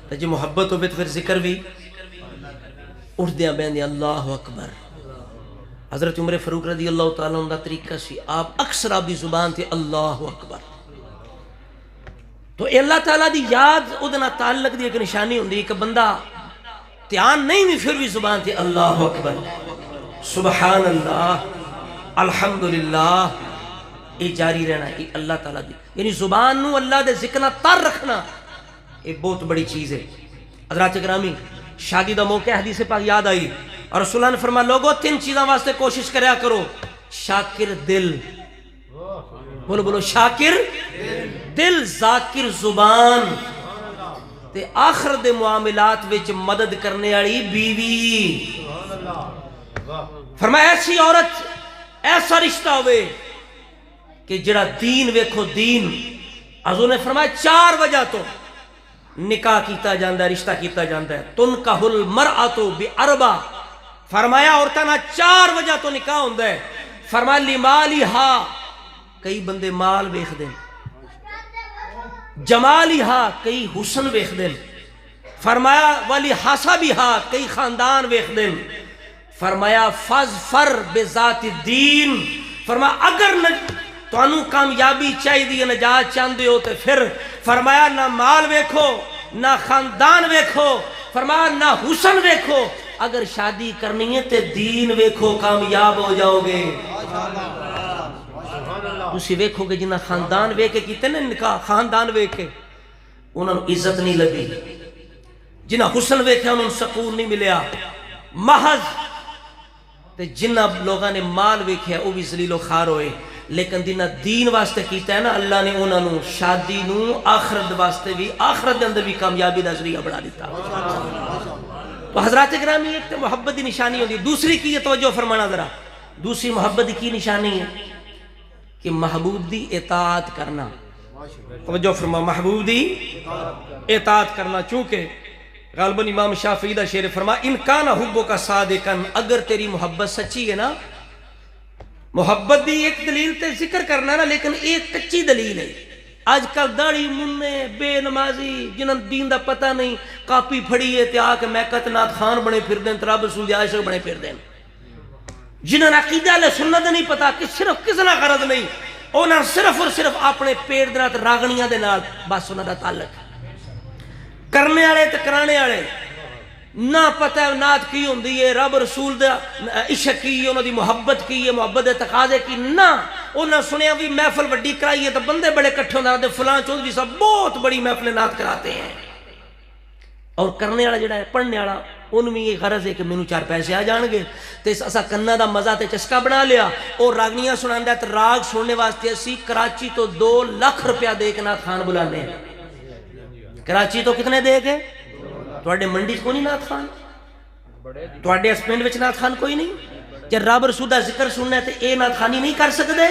تے جے محبت ہوے تے پھر ذکر بھی اٹھدیاں بیندیاں اللہ اکبر۔ حضرت عمر فاروق رضی اللہ تعالیٰ عنہ دا طریقہ سی آپ اکثر آپ دی زبان تھے اللہ اکبر۔ تو اللہ تعالیٰ دی یاد ادنا تعلق دی ایک نشانی ہوندی کہ بندہ دھیان نہیں بھی پھر بھی زبان تھے اللہ اکبر سبحان اللہ الحمدللہ، یہ جاری رہنا ہے اللہ تعالیٰ دی، یعنی زبان نو اللہ دے ذکر تر رکھنا یہ بہت بڑی چیز ہے۔ حضرات گرامی شادی دا موقع حدیث پاک یاد آئی اور رسول اللہ نے فرمایا لوگوں 3 چیزاں واسطے کوشش کریا کرو، شاکر دل، بولو بولو شاکر دل، ذاکر زبان تے آخر دے معاملات وچ مدد کرنے والی بیوی۔ فرمایا ایسی عورت ایسا رشتہ ہوئے کہ جڑا دین ویکھو دین، حضور نے فرمایا 4 وجہ تو نکاح کیتا جاندہ ہے، رشتہ کیتا جاندہ ہے۔ تنکح المرأۃ باربع، فرمایا عورتاں نہ 4 وجہ تو نکاح ہوندہ ہے۔ فرمایا لمالہا، کئی بندے مال ویکھ دیں، جمالہا کئی حسن ویکھ دیں، فرمایا ولحسبہا کئی خاندان ویکھ دیں، فرمایا فاظفر بذات الدین، فرمایا اگر تانوں کامیابی چاہی دی نجات چاہندے ہو تو پھر فرمایا نہ مال ویکھو نہ خاندان ویکھو، فرمایا نہ حسن ویکھو، اگر شادی کرنی ہے تے دین ویکھو کامیاب ہو جاؤ گے۔ تسی ویکھو گے جنہ خاندان ویکھے کیتے نے نکاح، خاندان ویکھے انہوں نے عزت نہیں لگی، جنہ حسن ویکھے انہوں نے سکون نہیں ملیا محض، تے جنہ لوگاں نے مال ویکھے وہ بھی ذلیل و خوار ہوئے، لیکن جنہ دین واسطے کیتا ہے نا اللہ نے انہوں نے شادی نو آخرت واسطے بھی آخرت دے اندر بھی کامیابی دا ذریعہ بنا دیتا۔ تو حضرات گرامی ایک تو محبت دی نشانی ہوتی، دوسری کی یہ توجہ فرمانا ذرا، دوسری محبت کی نشانی ہے کہ محبوب دی اطاعت کرنا، توجہ فرما محبوب دی اطاعت کرنا، چونکہ غالباً امام شافعی دا شعر فرما ان کان حبک صادقا، اگر تیری محبت سچی ہے نا، محبت دی ایک دلیل تے ذکر کرنا نا، لیکن ایک کچی دلیل ہے۔ آج کل داڑھی مننے بے نمازی جنہاں دین دا پتہ نہیں، کاپی پھڑی ہے تے آکے میکت نات خان بنے پھر دیں، تراب رسول دی عاشق بنے پھر دیں، جنہاں عقیدہ لے سنت نہیں پتا کہ صرف کسنا غرض نہیں، انہاں صرف اور صرف اپنے پیٹ دنات راگنیاں دے نال بس انہاں دا تعلق کرنے والے تے کرانے والے، نہ پتہ ہے نات کی ہوندی ہے، رب رسول دا عشق کی ہے، انہاں دی محبت کی ہے، محبت دے تقاضے کی، نہ انہاں سنیا بھی محفل وڈی کرائی ہے تو بندے بڑے کٹھے ہوندے تے فلاں چودھری صاحب بہت بڑی محفل نعت کراتے ہیں، اور کرنے والا جڑا ہے پڑھنے والا ان میں یہ غرض ہے کہ مینوں 4 پیسے آ جان گے تے اسا کنا دا مزہ تے چسکا بنا لیا، اور راگنیاں سناندا تے راگ سننے واسطے اسی کراچی تو 2 لاکھ روپیہ دے کے نعت خان بلانے ہیں۔ کراچی تو کتنے دے کے؟ تواڈے منڈی کو نہیں نعت خان، تواڈے اس پنڈ وچ نعت خان کوئی نہیں؟ جے رب رسول دا ذکر سننا ہے تے اے نعت خانی نہیں کر سکدے؟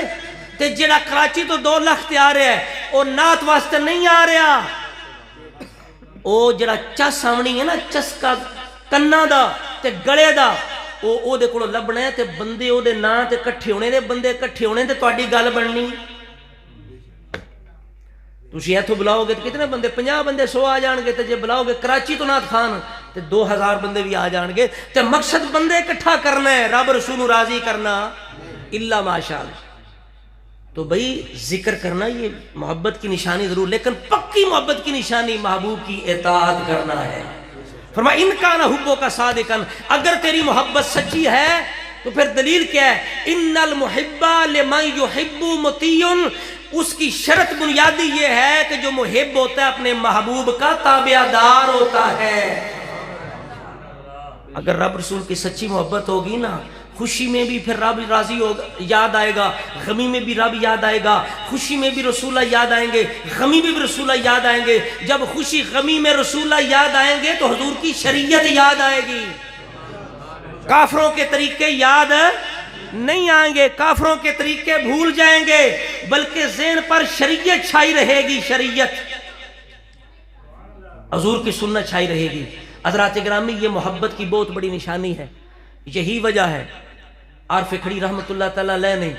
تے جڑا کراچی تو 2 لاکھ تے آ رہا ہے او نعت واسطے نہیں آ رہا، او جڑا چس آونی ہے نا چسکا کنا دا تے گلے دا او دے کولوں لبنا ہے تے بندے او دے نا تے کٹھے ہونے دے، بندے کٹھے ہونے تے تواڈی گل بننی۔ تسی ایتھوں بلاؤ گے تے کتنے بندے؟ 50 بندے 100 آ جان گے، تے جے بلاؤ گے کراچی تو نعت خان تے 2000 بندے بھی آ جان گے، تے مقصد بندے اکٹھا کرنا ہے، رب رسول راضی کرنا، الا ماشاءاللہ۔ تو بھئی ذکر کرنا یہ محبت کی نشانی ضرور، لیکن پکی محبت کی نشانی محبوب کی اطاعت کرنا ہے۔ فرمایا ان کان حبک صادقا، اگر تیری محبت سچی ہے تو پھر دلیل کیا ہے؟ ان المحب لمن یحب مطیع، اس کی شرط بنیادی یہ ہے کہ جو محب ہوتا ہے اپنے محبوب کا تابعدار ہوتا ہے۔ اگر رب رسول کی سچی محبت ہوگی نا، خوشی میں بھی پھر رب راضی ہوگا، یاد آئے گا، غمی میں بھی رب یاد آئے گا، خوشی میں بھی رسول اللہ یاد آئیں گے، غمی میں بھی رسول اللہ یاد آئیں گے۔ جب خوشی غمی میں رسول اللہ یاد آئیں گے تو حضور کی شریعت یاد آئے گی، کافروں کے طریقے یاد نہیں آئیں گے، کافروں کے طریقے بھول جائیں گے، بلکہ ذہن پر شریعت چھائی رہے گی، شریعت حضور کی سنت چھائی رہے گی۔ حضرات گرامی یہ محبت کی بہت بڑی نشانی ہے، یہی وجہ ہے عارف کھڑی رحمت اللہ تعالیٰ علیہ نے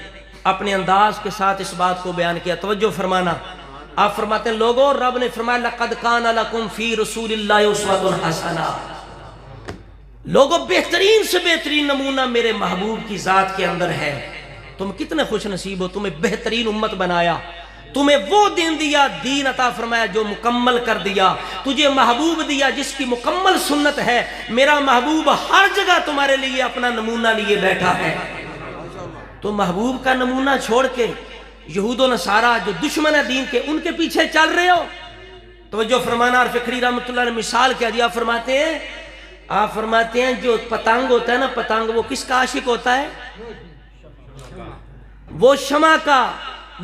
اپنے انداز کے ساتھ اس بات کو بیان کیا۔ توجہ فرمانا، آپ فرماتے ہیں لوگوں، رب نے فرمایا لَقَدْ كَانَ لَكُمْ فِي رَسُولِ اللَّهِ أُسْوَةٌ حَسَنَةٌ، لوگوں بہترین سے بہترین نمونہ میرے محبوب کی ذات کے اندر ہے۔ تم کتنے خوش نصیب ہو، تمہیں بہترین امت بنایا، تمہیں وہ دین دیا، دین عطا فرمایا جو مکمل کر دیا، تجھے محبوب دیا جس کی مکمل سنت ہے۔ میرا محبوب ہر جگہ تمہارے لیے اپنا نمونہ لیے بیٹھا ہے، تو محبوب کا نمونہ چھوڑ کے یہود و نصارہ جو دشمن ہے دین کے، ان کے پیچھے چل رہے ہو۔ توجہ فرمانا، عارف کھڑی رحمت اللہ نے مثال کیا دیا، آپ فرماتے ہیں جو پتنگ ہوتا ہے نا، پتنگ وہ کس کا عاشق ہوتا ہے؟ وہ شمع کا،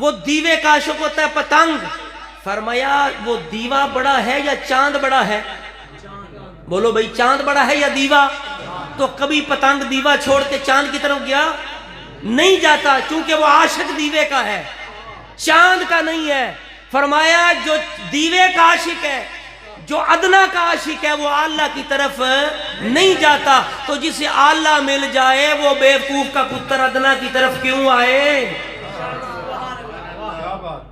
وہ دیوے کا عاشق ہوتا ہے پتنگ۔ فرمایا وہ دیوا بڑا ہے یا چاند بڑا ہے؟ بولو بھئی چاند بڑا ہے یا دیوا؟ تو کبھی پتنگ دیوا چھوڑ کے چاند کی طرف گیا نہیں جاتا، چونکہ وہ عاشق دیوے کا ہے، چاند کا نہیں ہے۔ فرمایا جو دیوے کا عاشق ہے، جو ادنا کا عاشق ہے، وہ اللہ کی طرف نہیں جاتا، تو جسے اللہ مل جائے وہ بیوقوف کا پتر ادنا کی طرف کیوں آئے؟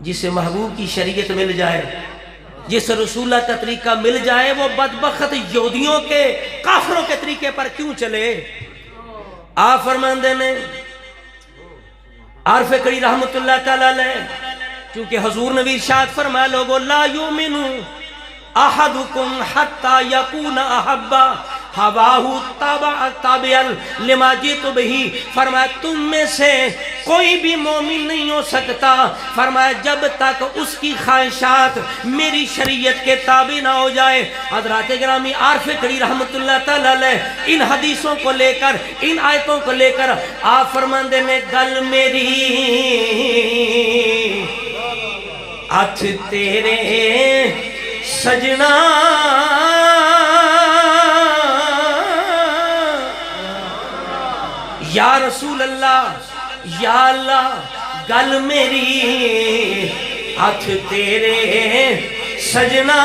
جسے محبوب کی شریعت مل جائے، جسے رسول اللہ کا طریقہ مل جائے، وہ بدبخت یہودیوں کے، کافروں کے طریقے پر کیوں چلے؟ آپ فرماندے نے عارف کھڑی رحمت اللہ تعالیٰ علیہ، چونکہ حضور نے بھی ارشاد فرمایا لوگو لا یؤمنو احدکم حتی یکون احبا ہواہو تابعا لما جئت بہ، فرمایا تم میں سے کوئی بھی مومن نہیں ہو سکتا، فرمایا جب تک اس کی خواہشات میری شریعت کے تابع نہ ہو جائے۔ حضرات گرامی، عارف کھڑی رحمت اللہ تعالیٰ علیہ ان حدیثوں کو لے کر، ان آیتوں کو لے کر آپ فرماندے نے گل میری ہاتھ تیرے سجنا یا رسول اللہ، یا اللہ گل میری ہاتھ تیرے سجنا،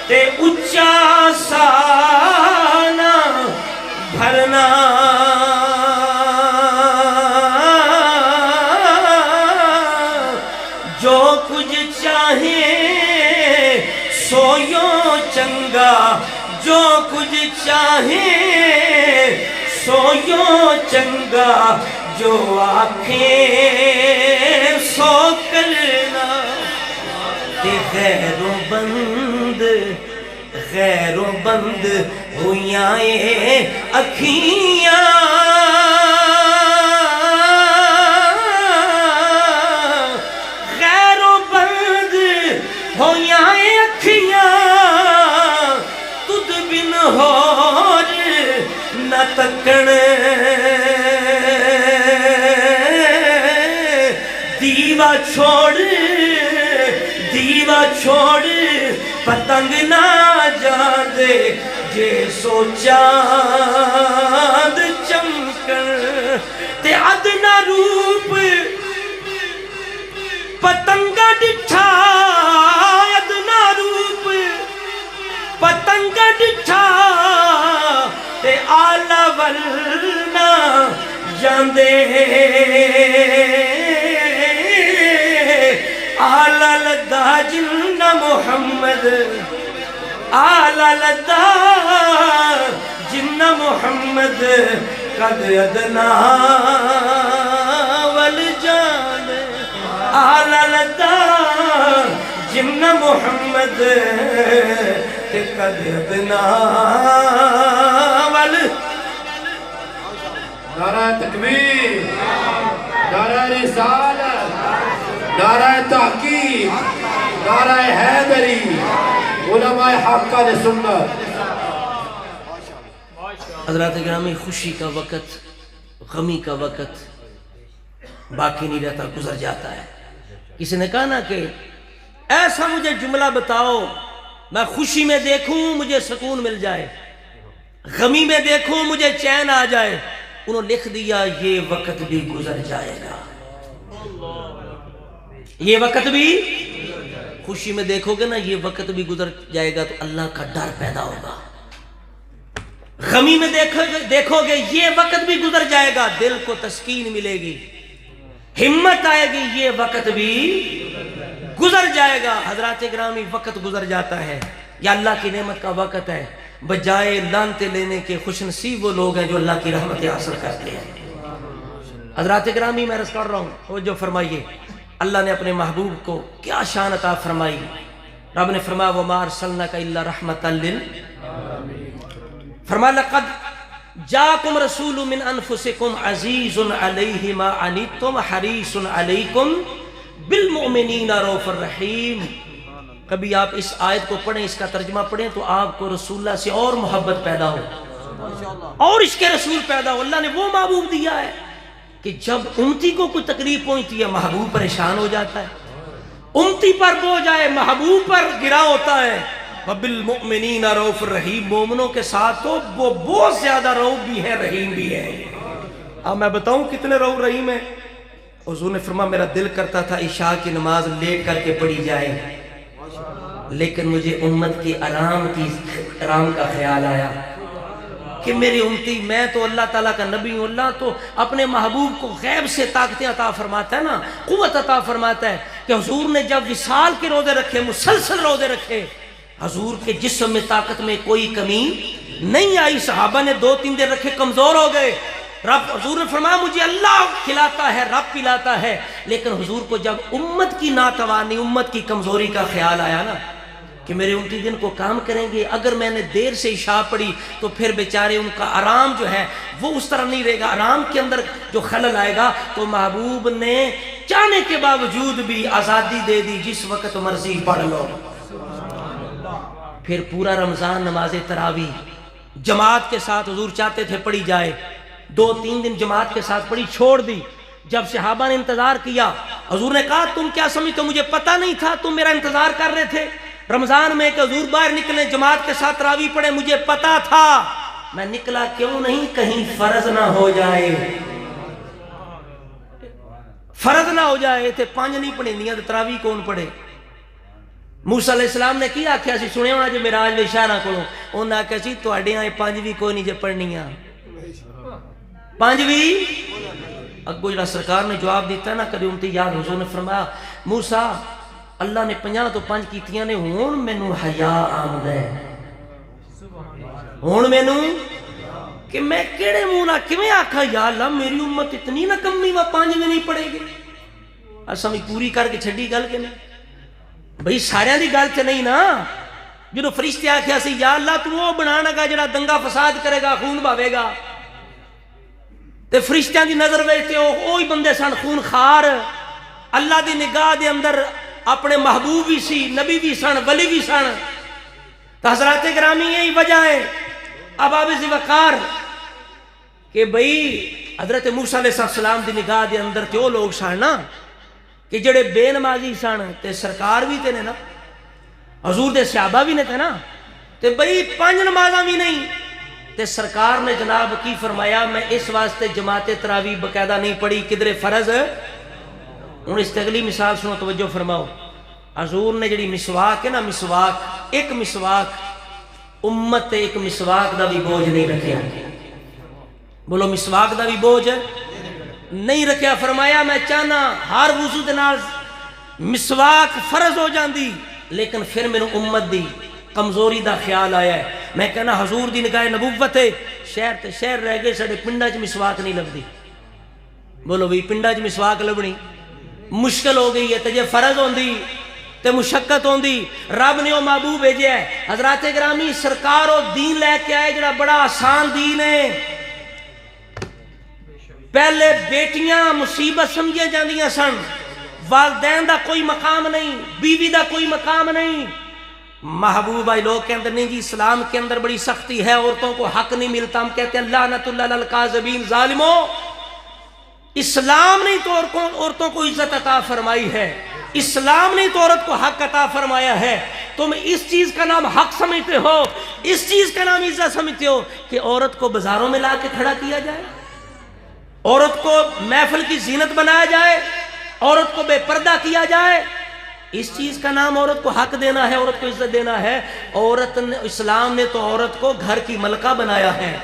تے اچھا سانا بھرنا، جو کچھ چاہے سویو چنگا، جو کچھ چاہے سویو چنگا، جو آنکھیں سو کرنا، تے غیر و بند ہویاں اے اکھیاں غیروں بند ہویاں اے اکھیاں تُد بن ہور نہ تکن دیوا چھوڑ پتنگ نہ جاندے جے سوچاند چمکن تے ادنا روپ پتنگا ڈٹھا ادنا روپ پتنگا ڈٹھا تے آلہ ولنا جاندے آلہ لدہ جنہ محمد آلہ لدہ جنہ محمد قد ادنا والجان آلہ لدہ جنہ محمد قد ادنا نعرہ تکبیر، نعرہ رسالت، نعرہ تحقیق، نعرہ حیدری، علماء حق کا سنت۔ حضرات گرامی، خوشی کا وقت، غمی کا وقت باقی نہیں رہتا، گزر جاتا ہے۔ کسی نے کہا نا کہ ایسا مجھے جملہ بتاؤ میں خوشی میں دیکھوں مجھے سکون مل جائے، غمی میں دیکھوں مجھے چین آ جائے۔ انہوں نے لکھ دیا یہ وقت بھی گزر جائے گا، یہ وقت بھی، خوشی میں دیکھو گے نا یہ وقت بھی گزر جائے گا تو اللہ کا ڈر پیدا ہوگا، غمی میں دیکھو گے یہ وقت بھی گزر جائے گا، دل کو تسکین ملے گی، ہمت آئے گی، یہ وقت بھی گزر جائے گا۔ حضرات گرامی، وقت گزر جاتا ہے، یہ اللہ کی نعمت کا وقت ہے، بجائے لانتے لینے کے خوش نصیب وہ لوگ ہیں جو اللہ کی رحمت حاصل کرتے ہیں۔ حضرات گرامی، میں عرض کر رہا ہوں، توجہ فرمائیے، اللہ نے اپنے محبوب کو کیا شان عطا فرمائی۔ رب نے فرمایا وَمَا أَرْسَلْنَاكَ إِلَّا رَحْمَةً فرمایا لَقَدْ جَاءَكُمْ رَسُولٌ مِّنْ أَنفُسِكُمْ عَزِيزٌ عَلَيْهِ مَا عَنِتُّمْ حَرِيصٌ عَلَيْكُمْ بِالْمُؤْمِنِينَ رَءُوفٌ رَحِيمٌ۔ کبھی آپ اس آیت کو پڑھیں، اس کا ترجمہ پڑھیں تو آپ کو رسول اللہ سے اور محبت پیدا ہو اور عشق رسول پیدا ہو۔ اللہ نے وہ محبوب دیا ہے کہ جب امتی کو کوئی تکلیف پہنچتی ہے محبوب پریشان ہو جاتا ہے، امتی پر بوجھ آئے محبوب پر گرا ہوتا ہے۔ وَبِالْمُؤْمِنِينَ رَءُوفٌ رَحِيمٌ، مومنوں کے ساتھ تو وہ بہت زیادہ رؤوف بھی ہے، رحیم بھی ہے۔ اب میں بتاؤں کتنے رؤوف رحیم ہیں۔ حضور نے فرمایا میرا دل کرتا تھا عشاء کی نماز لیٹ کر کے پڑھی جائے، لیکن مجھے امت کی آرام کا خیال آیا کہ میری امتی، میں تو اللہ تعالیٰ کا نبی ہوں، اللہ تو اپنے محبوب کو غیب سے طاقتیں عطا فرماتا ہے نا، قوت عطا فرماتا ہے کہ حضور نے جب وصال کے روزے رکھے، مسلسل روزے رکھے، حضور کے جسم میں طاقت میں کوئی کمی نہیں آئی، صحابہ نے 2-3 دن رکھے، کمزور ہو گئے، حضور نے فرمایا مجھے اللہ کھلاتا ہے، رب پلاتا ہے، لیکن حضور کو جب امت کی ناتوانی، امت کی کمزوری کا خیال آیا نا کہ میرے امتی دن کو کام کریں گے، اگر میں نے دیر سے عشاء پڑھی تو پھر بیچارے ان کا آرام جو ہے وہ اس طرح نہیں رہے گا، آرام کے اندر جو خلل آئے گا، تو محبوب نے چاہنے کے باوجود بھی آزادی دے دی، جس وقت مرضی پڑھ لو۔ پھر پورا رمضان نماز تراویح جماعت کے ساتھ حضور چاہتے تھے پڑھی جائے، 2-3 دن جماعت کے ساتھ پڑھی، چھوڑ دی۔ جب صحابہ نے انتظار کیا، حضور نے کہا تم کیا سمجھتے ہو مجھے پتہ نہیں تھا، تم میرا انتظار کر رہے تھے رمضان میں کہ حضور باہر نکلیں جماعت کے ساتھ تراویح پڑھیں، مجھے پتا تھا، میں نکلا کیوں نہیں، کہیں فرض نہ ہو جائے، فرض نہ ہو جائے۔ تے 5 نہیں پڑھیں دیاں تے تراویح کون پڑھے؟ موسیٰ علیہ السلام نے کی آکھیا سی، سنے ہونا جو معراج میں اشارہ کرو، انہوں نے آکھیا سی تواڈیاں 5 بھی کوئی نہیں جے پڑھنیاں، 5 بھی۔ اگو جڑا سرکار نے جواب دیتا ہے نا کدی امتی یاد، حضور نے فرمایا موسیٰ اللہ نے 50 تو 5 کیتیاں نے، ہون مینوں حیا آمد ہے، ہون مینوں کہ میں کیڑے منہ نہ کیویں آکھا یا اللہ میری امت اتنی نہ کمی وا 5 بھی نہیں پڑھے گی۔ اساں بھی پوری کر کے چھڈی گل کہ نہیں بھئی، سارے دی گل تے نہیں نا، جدو فرشتے آخیا سی یا اللہ تو وہ بنانا گا جڑا دنگا فساد کرے گا خون بہاوے گا، تے فرشتیاں دی نظر وچ وہی بندے سن خون خار، اللہ دی نگاہ دے اندر اپنے محبوب بھی سی، نبی بھی سن، ولی بھی سن۔ تو حضرات گرامی یہی وجہ ہے اب آبز وقار کہ بھئی حضرت موسیٰ علیہ السلام دی نگاہ دے اندر تے وہ لوگ سن نا کہ جڑے بے نمازی سن تے سرکار بھی تے نے نا، حضور دے صحابہ بھی نے تے نا، تے بھئی 5 نمازاں بھی نہیں، تے سرکار نے جناب کی فرمایا میں اس واسطے جماعت تراویح باقاعدہ نہیں پڑھی کدھر فرض۔ ہن اس تے اگلی مثال سنو، توجہ فرماؤ۔ حضور نے جڑی مسواک ہے نا، مسواک، ایک مسواک امت تے ایک مسواک دا بھی بوجھ نہیں رکھیا، بولو مسواک دا بھی بوجھ نہیں رکھیا۔ فرمایا میں چاہنا ہر وضو دے نال مسواک فرض ہو جاندی، لیکن پھر میرے امت دی کمزوری دا خیال آیا ہے، میں کہنا حضور دی نگاہ نبوت ہے، شہر تے شہر رہ گئے، ساڈے پنڈاں چ مسواک نہیں لبدی، بولو بھی پنڈاں چ مسواک لبنی مشکل ہو گئی ہے، تے جے فرض ہوندی تے مشقت ہوندی۔ رب نے وہ محبوب بھیجا ہے۔ حضرات گرامی سرکار وہ دین لے کے آئے جڑا بڑا آسان دین ہے۔ پہلے بیٹیاں مصیبت سمجھے جاندیاں سن، والدین دا کوئی مقام نہیں، بیوی دا کوئی مقام نہیں۔ محبوب آئے لوگ کے اندر نہیں جی اسلام کے اندر بڑی سختی ہے، عورتوں کو حق نہیں ملتا، ہم کہتے ہیں لعنت اللہ علی الکاذبین ظالموں۔ اسلام نہیں تو عورتوں کو عزت عطا فرمائی ہے، اسلام نہیں تو عورت کو حق عطا فرمایا ہے۔ تم اس چیز کا نام حق سمجھتے ہو، اس چیز کا نام عزت سمجھتے ہو کہ عورت کو بازاروں میں لا کے کھڑا کیا جائے، عورت کو محفل کی زینت بنایا جائے، عورت کو بے پردہ کیا جائے۔ اس چیز کا نام عورت کو حق دینا ہے، عورت کو عزت دینا ہے۔ عورت نے، اسلام نے تو عورت کو گھر کی ملکہ بنایا ہے،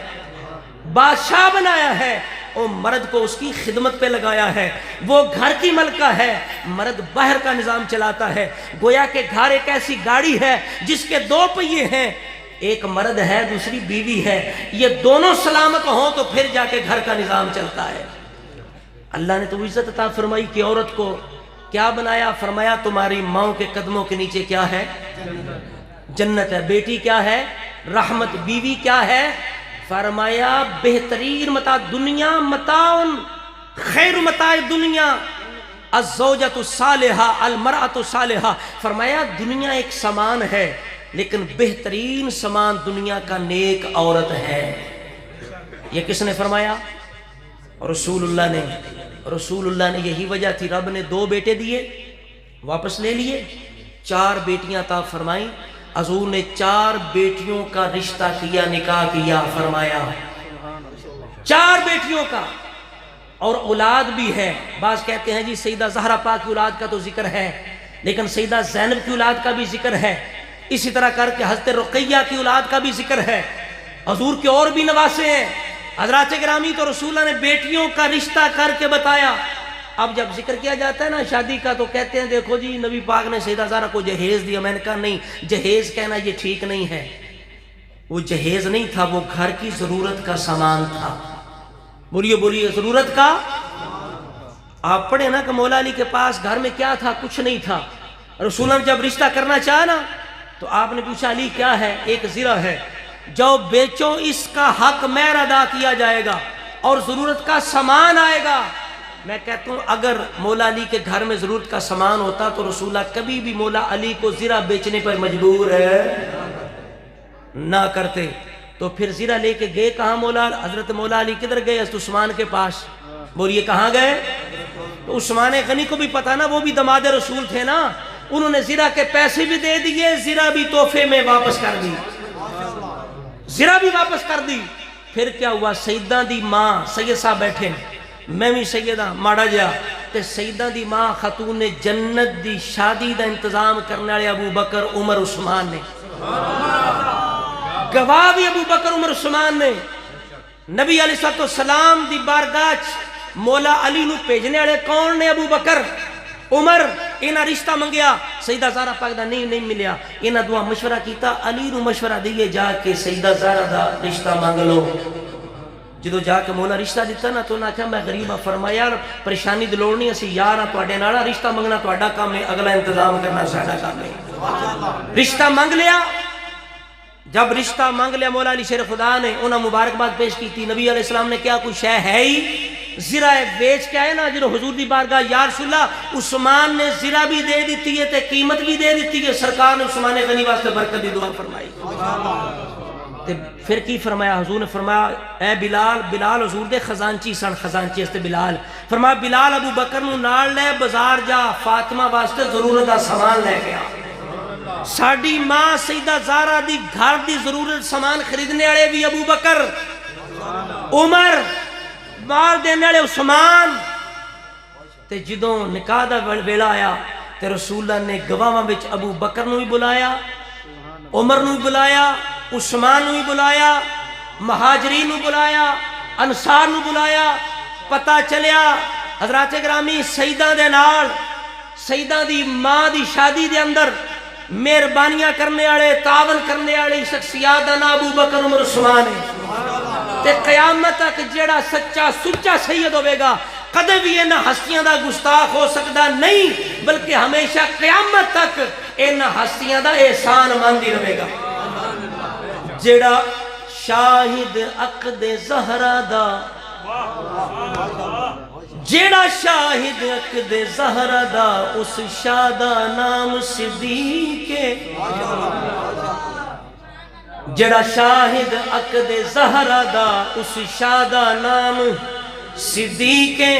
بادشاہ بنایا ہے، اور مرد کو اس کی خدمت پہ لگایا ہے، وہ گھر کی ملکہ ہے، مرد باہر کا نظام چلاتا ہے۔ گویا کہ گھر ایک ایسی گاڑی ہے جس کے 2 پہیے ہیں، ایک مرد ہے دوسری بیوی ہے، یہ دونوں سلامت ہوں تو پھر جا کے گھر کا نظام چلتا ہے۔ اللہ نے تو عزت عطا فرمائی کہ عورت کو کیا بنایا؟ فرمایا تمہاری ماؤں کے قدموں کے نیچے کیا ہے؟ جنت ہے۔ بیٹی کیا ہے؟ رحمت۔ بیوی کیا ہے؟ فرمایا بہترین متاع دنیا، متاع خیر متاع دنیا الزوجۃ الصالحہ المرأۃ الصالحہ۔ فرمایا دنیا ایک سامان ہے لیکن بہترین سامان دنیا کا نیک عورت ہے۔ یہ کس نے فرمایا؟ رسول اللہ نے۔ رسول اللہ نے، یہی وجہ تھی رب نے 2 بیٹے دیے واپس لے لیے، 4 بیٹیاں عطا فرمائیں۔ حضور نے 4 بیٹیوں کا رشتہ کیا، نکاح کیا، فرمایا 4 بیٹیوں کا، اور اولاد بھی ہے۔ بعض کہتے ہیں جی سیدہ زہرا پاک کی اولاد کا تو ذکر ہے، لیکن سیدہ زینب کی اولاد کا بھی ذکر ہے، اسی طرح کر کے حضرت رقیہ کی اولاد کا بھی ذکر ہے۔ حضور کے اور بھی نواسے ہیں۔ حضرات گرامی تو رسول اللہ نے بیٹیوں کا رشتہ کر کے بتایا۔ اب جب ذکر کیا جاتا ہے نا شادی کا تو کہتے ہیں دیکھو جی نبی پاک نے سیدہ زہرا کو جہیز دیا۔ میں نے کہا نہیں، جہیز کہنا یہ ٹھیک نہیں ہے، وہ جہیز نہیں تھا، وہ گھر کی ضرورت کا سامان تھا۔ بولیے بولیے، ضرورت کا۔ آپ پڑھیں نا کہ مولا علی کے پاس گھر میں کیا تھا؟ کچھ نہیں تھا۔ رسول اللہ نے جب رشتہ کرنا چاہا نا تو آپ نے پوچھا علی کیا ہے؟ ایک زرہ ہے، جو بیچو اس کا حق مہر ادا کیا جائے گا اور ضرورت کا سامان آئے گا۔ میں کہتا ہوں اگر مولا علی کے گھر میں ضرورت کا سامان ہوتا تو رسول اللہ کبھی بھی مولا علی کو زرہ بیچنے پر مجبور نہ کرتے۔ تو پھر زرہ لے کے گئے کہاں؟ حضرت مولا علی کدھر گئے؟ حضرت عثمان کے پاس۔ بولیے کہاں گئے؟ تو عثمان غنی کو بھی پتا نا، وہ بھی دماد رسول تھے نا، انہوں نے زرہ کے پیسے بھی دے دیے، زرہ بھی تحفے میں واپس کر دی، زرہ بھی واپس کر دی۔ پھر کیا ہوا؟ سیدہ دی ماں، سید صاحب بیٹھے میں بھی سیدہ ماڑا جا تے سیدہ دی ماں خاتون جنت دی شادی دا انتظام کرنے والے ابو بکر عمر عثمان نے، گواہ بھی ابو بکر عمر عثمان نے۔ نبی علیہ السلام دی بارگاہ مولا علی نو بھیجنے والے کون نے؟ ابو بکر عمر۔ انہاں رشتہ منگیا، سیدہ زہرا پاک دا نہیں ملیا، انہاں دعا مشورہ کیتا، علی نو مشورہ دیئے جا کے سیدہ زہرا دا رشتہ مانگ لو۔ جدو جا کے مولا رشتہ دیتا نا تو انہاں کہا میں غریبہ، فرمایا پریشانی دی لوڑ نہیں، اسی یار ہاں تواڈے نال، رشتہ منگنا تواڈا کام ہے، اگلا انتظام کرنا ساڈا کام ہے۔ رشتہ مانگ لیا، جب رشتہ مانگ لیا مولا علی شیر خدا نے، انہاں مبارکباد پیش کی تھی، نبی علیہ السلام نے کیا کوئی شے ہے ہی؟ زرہ بیچ کے آئے نا جنہوں حضور دی بارگاہ، یا رسول اللہ عثمان نے زرہ بھی دے دیتی ہے تے قیمت بھی دے دیتی ہے، سرکار نے عثمان غنی واسطے برکت دی دعا فرمائی۔ تے پھر کی فرمایا؟ حضور نے فرمایا اے بلال، بلال حضور دے خزانچی سن، خزانچی استے بلال، فرمایا بلال ابو بکر نو نال لے بازار جا، فاطمہ واسطے ضرورت دا سامان لے گیا۔ ساڈی ماں سیدہ زہرا دی گھر دی ضرورت سامان خریدنے والے بھی ابو بکر، عمر، مال دینے والے عثمان۔ تے جدوں نکاح دا ویلا آیا تے رسول اللہ نے گواہاں وچ ابو بکر نو بھی بلایا، عمر نو بھی بلایا، عثمان نو بھی بلایا، مہاجرین نو بلایا، انصار نو بلایا۔ پتہ چلیا حضرات گرامی سیدہ دے نال، سیدہ دی ماں دی شادی دے اندر مہربانیاں کرنے والے، تعاون کرنے والے شخصیات دا نام ابو بکر عمر عثمان ہے۔ تے قیامت تک جیڑا سچا سچا سید ہوئے گا کدے بھی انہاں ہستیاں دا گستاخ ہو سکتا نہیں، بلکہ ہمیشہ قیامت تک انہاں ہستیاں دا احسان ماندی رہے گا۔ جیڑا شاہد عقد زہرا دا، جیڑا شاہد عقد زہرا دا، اس شادہ نام صدیق ہے۔ جڑا شاہد عقد زہرا دا، اس شادہ نام صدیق ہے۔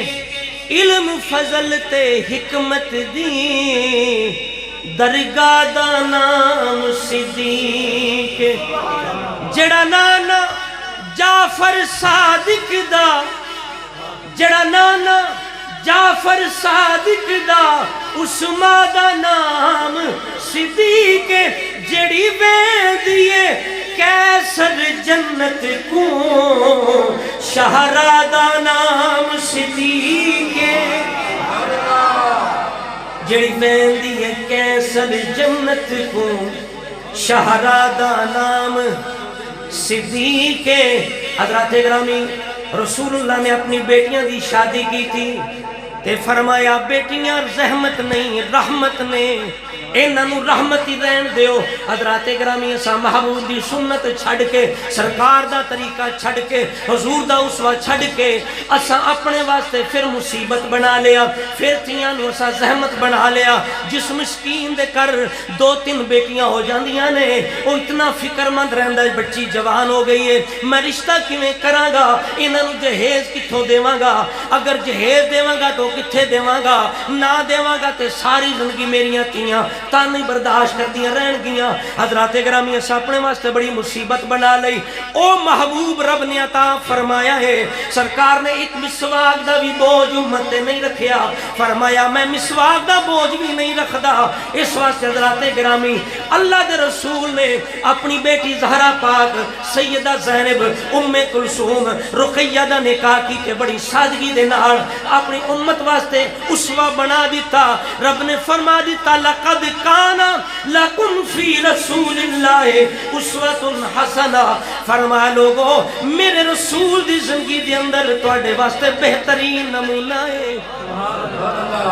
علم فضل تے حکمت دی درگاہ دا نام صدیق ہے۔ جڑا نانا جعفر صادق دا، جڑا نانا جعفر صادق دا، اس ماں دا نام صدیق ہے۔ جڑی ویندیے کیسر جنت کو، شہرا دا نام صدیق ہے۔ جڑی ویندیے کیسر جنت کو، شہرا دا نام صدیق ہے۔ حضرات گرامی رسول اللہ نے اپنی بیٹیاں دی شادی کی تھی تے فرمایا بیٹیاں زحمت نہیں رحمت نے، انہاں نو رحمت ہی رہن دیو۔ حضرات گرامی اساں محبوب دی سنت چھڑ کے، سرکار دا طریقہ چھڑ کے، حضور دا اسوہ چھڑ کے اساں اپنے واسطے پھر مصیبت بنا لیا، پھر تیاں نو اساں زحمت بنا لیا۔ جس مسکین دے کر 2-3 بیٹیاں ہو جاندیاں نے، وہ اتنا فکر مند رہندا ہے بچی جوان ہو گئی ہے، میں رشتہ کیویں کراں گا، انہاں نو جہیز کتھوں دیواں گا، اگر جہیز دیواں گا تو کتھے دیواں گا، نہ دیواں گا تے ساری زندگی میریاں تیاں تانی برداشت کر دیا رہن گیاں۔ حضرات گرامی اسا اپنے واسطے بڑی مصیبت بنا لئی۔ او محبوب رب نے عطا فرمایا ہے، سرکار نے ایک مسواک دا بھی بوجھ امت تے نہیں رکھیا، فرمایا میں مسواک دا بوجھ بھی نہیں رکھدا۔ اس واسطے حضرات گرامی اللہ دے رسول نے اپنی بیٹی زہرا پاک سیدہ زینب ام کلثوم رقیہ دا نکاح کیتے بڑی سادگی دے نال اپنی امت واسطے اسوہ بنا دیتا۔ رب نے فرما دیتا لقد کانا لکم فی رسول اللہ اسوۃ حسنہ، فرما لوگو میرے رسول دی زندگی دے اندر تواڈے واسطے بہترین نمونہ ہے۔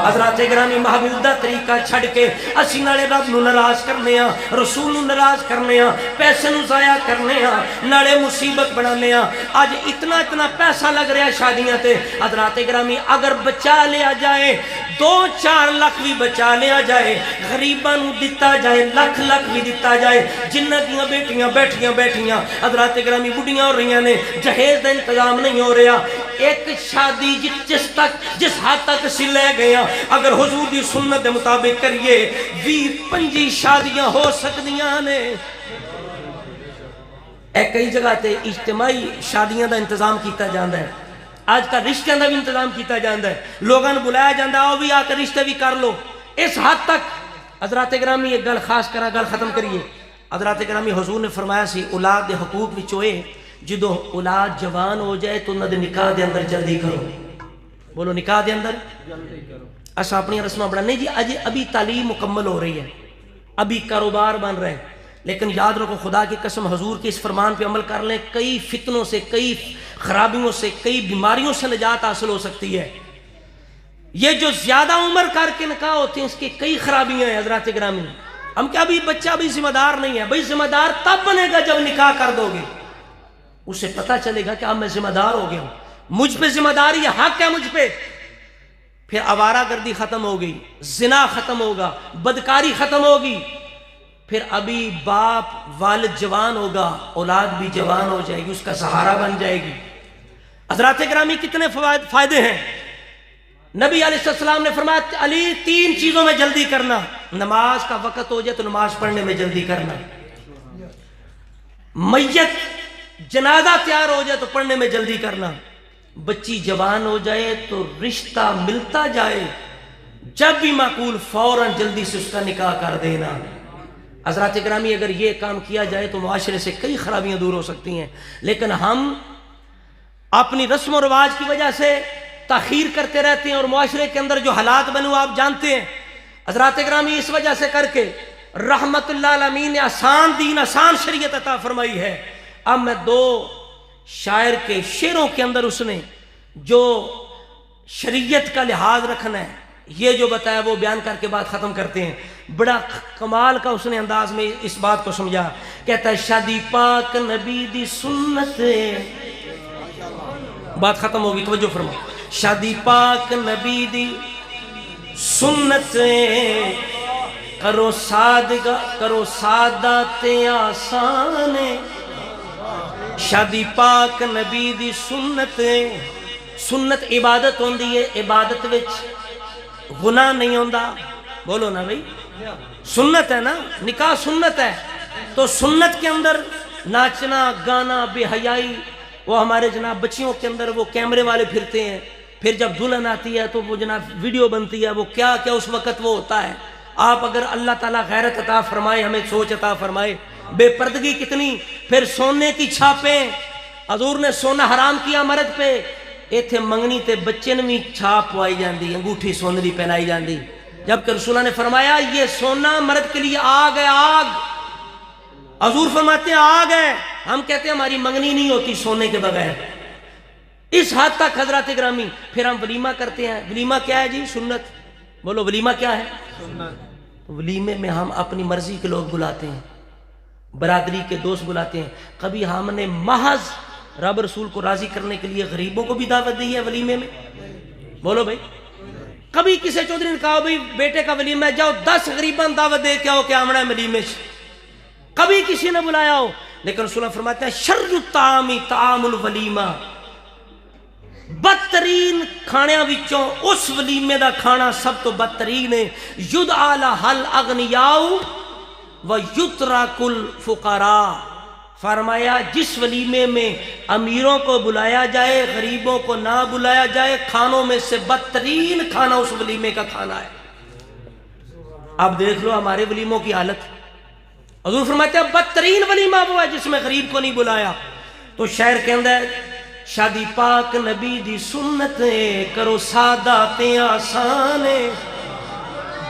حضرات گرامی محبوب دا طریقہ چھڑ کے اسی نالے رب نو ناراض کرنے ہاں، رسول نو ناراض کرنے ہاں، پیسے نو ضائع کرنے ہاں، نالے مصیبت بنانے ہاں۔ آج اتنا پیسہ لگ رہا شادیاں تے حضرات گرامی اگر بچا لیا جائے 2-4 لاکھ بھی بچا لیا جائے، غریباں نو دتا جائے، لاکھ بھی دتا جائے، جنہ دیاں بیٹیاں بیٹھیاں حضرات گرامی بڑھیاں ہو رہی ہیں، جہیز دا انتظام نہیں ہو رہا۔ ایک شادی جس حد تک اسی لے گیا، اگر حضور دی سنت دے مطابق کریے 20-25 شادیاں ہو سکدیاں نے۔ ایک کئی جگہ تے اجتماعی شادیاں دا انتظام کیتا جاندہ ہے، آج کا رشتہ دا بھی انتظام کیتا جاندہ ہے، لوگاں نے بلایا جاندہ آؤ بھی آ کر رشتہ بھی کر لو۔ اس حد تک حضرات گرامی ایک گل خاص کرا، گل ختم کریے۔ حضرات گرامی حضور نے فرمایا سی اولاد دے حقوق وچ ہوئے جدو اولاد جوان ہو جائے تو انہاں دے نکاح دے اندر جلدی کرو، بولو نکاح دے اندر جلدی کرو۔ اسا اپنی رسمہ بڑھا نہیں جی ابھی تعلیم مکمل ہو رہی ہے، ابھی کاروبار بن رہے ہیں، لیکن یاد رکھو خدا کی قسم حضور کے اس فرمان پہ عمل کر لیں، کئی فتنوں سے، کئی خرابیوں سے، کئی بیماریوں سے نجات حاصل ہو سکتی ہے۔ یہ جو زیادہ عمر کر کے نکاح ہوتے ہیں اس کی کئی خرابیاں ہیں حضرات گرامی۔ ہم کیا ابھی بچہ بھی ذمہ دار نہیں ہے؟ بھائی ذمہ دار تب بنے گا جب نکاح کر دو گے، اسے پتہ چلے گا کہ اب میں ذمہ دار ہو گیا ہوں، مجھ پہ ذمہ داری ہے، حق ہے مجھ پہ۔ پھر آوارہ گردی ختم ہو گئی، زنا ختم ہوگا، بدکاری ختم ہوگی، پھر ابھی باپ والد جوان ہوگا، اولاد بھی جوان ہو جائے گی، اس کا سہارا بن جائے گی۔ حضرات گرامی کتنے فائدے ہیں۔ نبی علیہ السلام نے فرمایا علی 3 چیزوں میں جلدی کرنا، نماز کا وقت ہو جائے تو نماز پڑھنے میں جلدی کرنا، میت جنازہ تیار ہو جائے تو پڑھنے میں جلدی کرنا، بچی جوان ہو جائے تو رشتہ ملتا جائے جب بھی معقول فوراً جلدی سے اس کا نکاح کر دینا۔ حضرات گرامی اگر یہ کام کیا جائے تو معاشرے سے کئی خرابیاں دور ہو سکتی ہیں، لیکن ہم اپنی رسم و رواج کی وجہ سے تاخیر کرتے رہتے ہیں، اور معاشرے کے اندر جو حالات بنے آپ جانتے ہیں۔ حضرات گرامی اس وجہ سے کر کے رحمت اللہ العالمین نے آسان دین، آسان شریعت عطا فرمائی ہے۔ اب میں 2 شاعر کے شعروں کے اندر اس نے جو شریعت کا لحاظ رکھنا ہے یہ جو بتایا وہ بیان کر کے بات ختم کرتے ہیں۔ بڑا کمال کا اس نے انداز میں اس بات کو سمجھا، کہتا ہے شادی پاک نبی دی سنت، بات ختم ہوگی توجہ فرما، شادی پاک نبی دی سنت کرو سادہ تے آسان، شادی پاک نبی دی سنت، سنت عبادت ہوندی ہے، عبادت وچ گناہ نہیں ہوندا، بولو نا بھائی، سنت ہے نا، نکاح سنت ہے، تو سنت کے اندر ناچنا گانا بے حیائی، وہ ہمارے جناب بچیوں کے اندر وہ کیمرے والے پھرتے ہیں، پھر جب دلہن آتی ہے تو وہ جناب ویڈیو بنتی ہے، وہ کیا کیا اس وقت وہ ہوتا ہے۔ آپ اگر اللہ تعالیٰ غیرت عطا فرمائے، ہمیں سوچ عطا فرمائے، بے پردگی کتنی، پھر سونے کی چھاپیں، حضور نے سونا حرام کیا مرد پہ، ایتھے منگنی تے بچے نے بھی چھاپ پوائی جاندی، انگوٹھی سونے دی پہنائی جاندی، جبکہ رسول اللہ نے فرمایا یہ سونا مرد کے لیے آگ ہے، آگ۔ حضور فرماتے ہیں آگ ہے، ہم کہتے ہیں ہماری منگنی نہیں ہوتی سونے کے بغیر، اس حد تک حضرات گرامی۔ پھر ہم ولیمہ کرتے ہیں، ولیمہ کیا ہے جی؟ سنت، بولو ولیمہ کیا ہے؟ سنت۔ ولیمے میں ہم اپنی مرضی کے لوگ بلاتے ہیں، برادری کے دوست بلاتے ہیں، کبھی ہم نے محض رب رسول کو راضی کرنے کے لیے غریبوں کو بھی دعوت دی ہے ولیمے میں، بولو بھائی، کبھی کسی چودھری نے کہا بھائی بیٹے کا ولیمہ ہے، جاؤ 10 غریبان دعوت دے کے آؤ کہ آمنا ہے ولیمے سے، کبھی کسی نے بلایا ہو، لیکن رسول اللہ فرماتے ہیں شر الطعام طعام الولیمہ، بدترین کھانیاں وچوں اس ولیمے دا کھانا سب تو بدترین ہے، یدعا لہل اغنیاء و یترک الفقراء، فرمایا جس ولیمے میں امیروں کو بلایا جائے غریبوں کو نہ بلایا جائے، کھانوں میں سے بدترین کھانا اس ولیمے کا کھانا ہے۔ اب دیکھ لو ہمارے ولیموں کی حالت، حضور فرماتے ہیں بدترین ولیمہ وہ ہے جس میں غریب کو نہیں بلایا۔ تو شعر کے اندر شادی پاک نبی دی سنت کرو سادہ تے آسان،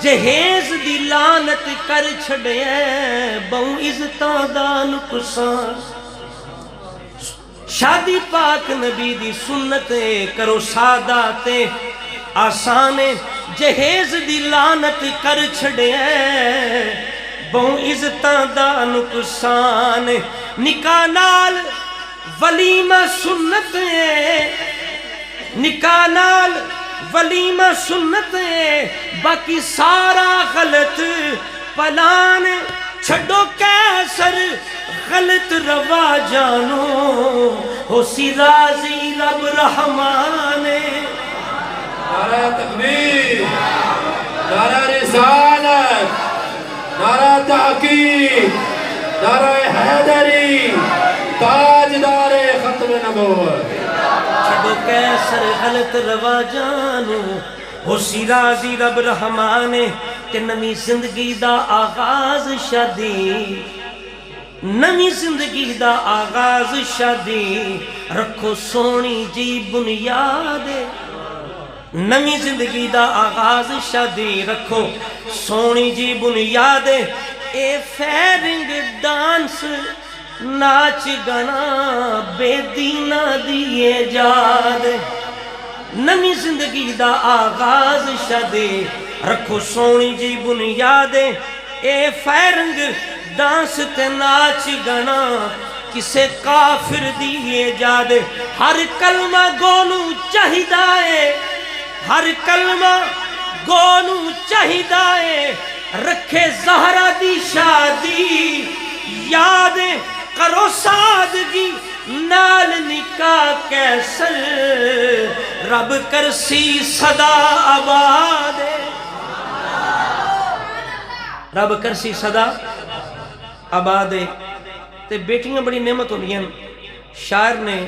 جہیز دی لعنت کر چھڑے بہوں عزتاں دا نقصان، شادی پاک نبی دی سنت کرو سادہ تے آسان، جہیز دی لعنت کر چھڑے بہوں عزتاں دا نقصان، نکاح نال ولیمہ سنت ہے، نکاح نال ولیمہ سنت ہے، باقی سارا غلط پلان چھڑو کیسر غلط روا جانو، ہو سی راضی رب رحمان۔ نعرہ تکبیر، نعرہ رسالت، نعرہ تحقیق، نعرہ حیدری، تاجدار ختم نبوت، چھڑو کیسر غلط روا جانو، ہو سی راضی رب رحمان، کہ نمی زندگی دا آغاز شادی، نمی زندگی دا آغاز شادی، رکھو سونی جی بنیاد، نمی زندگی دا آغاز شادی، رکھو سونی جی بنیاد، اے فیرنگ ڈانس ناچ گانا بے دینا دیے جاد، نمی زندگی دا آغاز شادی، رکھو سونی جی بنیاد، اے فیرنگ ڈانس تے ناچ گنا کسے کافر دی ایجاد ہر کلمہ گونو چاہیدا ہے ہر کلمہ گونو چاہیدا ہے رکھے زہرا دی شادی یاد کرو سادگی نال نکاح کیسر رب کرسی صدا آباد رب کرسی صدا آباد تے بیٹیاں بڑی نعمت ہوندی ہیں شاعر نے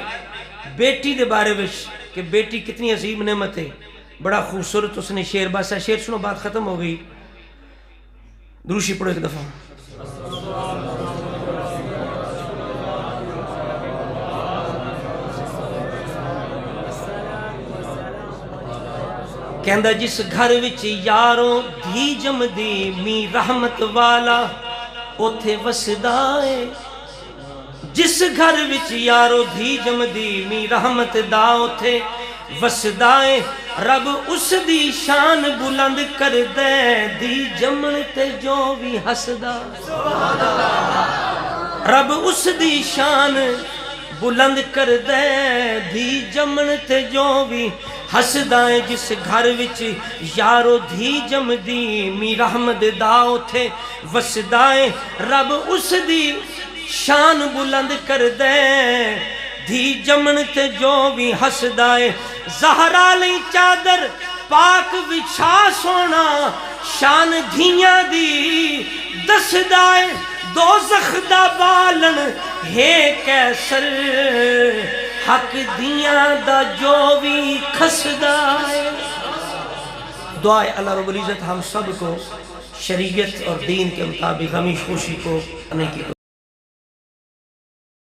بیٹی دے بارے وچ کہ بیٹی کتنی عظیم نعمت ہے بڑا خوبصورت اس نے شعر باسا شعر سنو بات ختم ہو گئی دروشی پڑھو ایک دفعہ کہندا جس گھر وچ یاروں دھی جم دی می رحمت والا اوتھے وسدا ہے جس گھر وچ یاروں دھی جم دی می رحمت دا اوتھے وسدا ہے رب اس دی شان بلند کر دے دی جمن تے جو بھی ہسدا رب اس دی شان بلند کر دے دی جمن تے جو بھی ہسدا ہے جس گھر وچ یارو دھی جم دی می رحمت دا اوتھے وسدا ہے رب اس دی شان بلند کر دے دھی جمن تے جو بھی ہسدا ہے زہرا لئی چادر پاک وچھا سونا شان دھیاں دی دسدا ہے دوزخ دا بالن ہے کیسر حق دیاں دا جو بھی کھسدا ہے دعائے اللہ رب العزت ہم سب کو شریعت اور دین کے مطابق ہمیشہ خوشی کو کرنے کی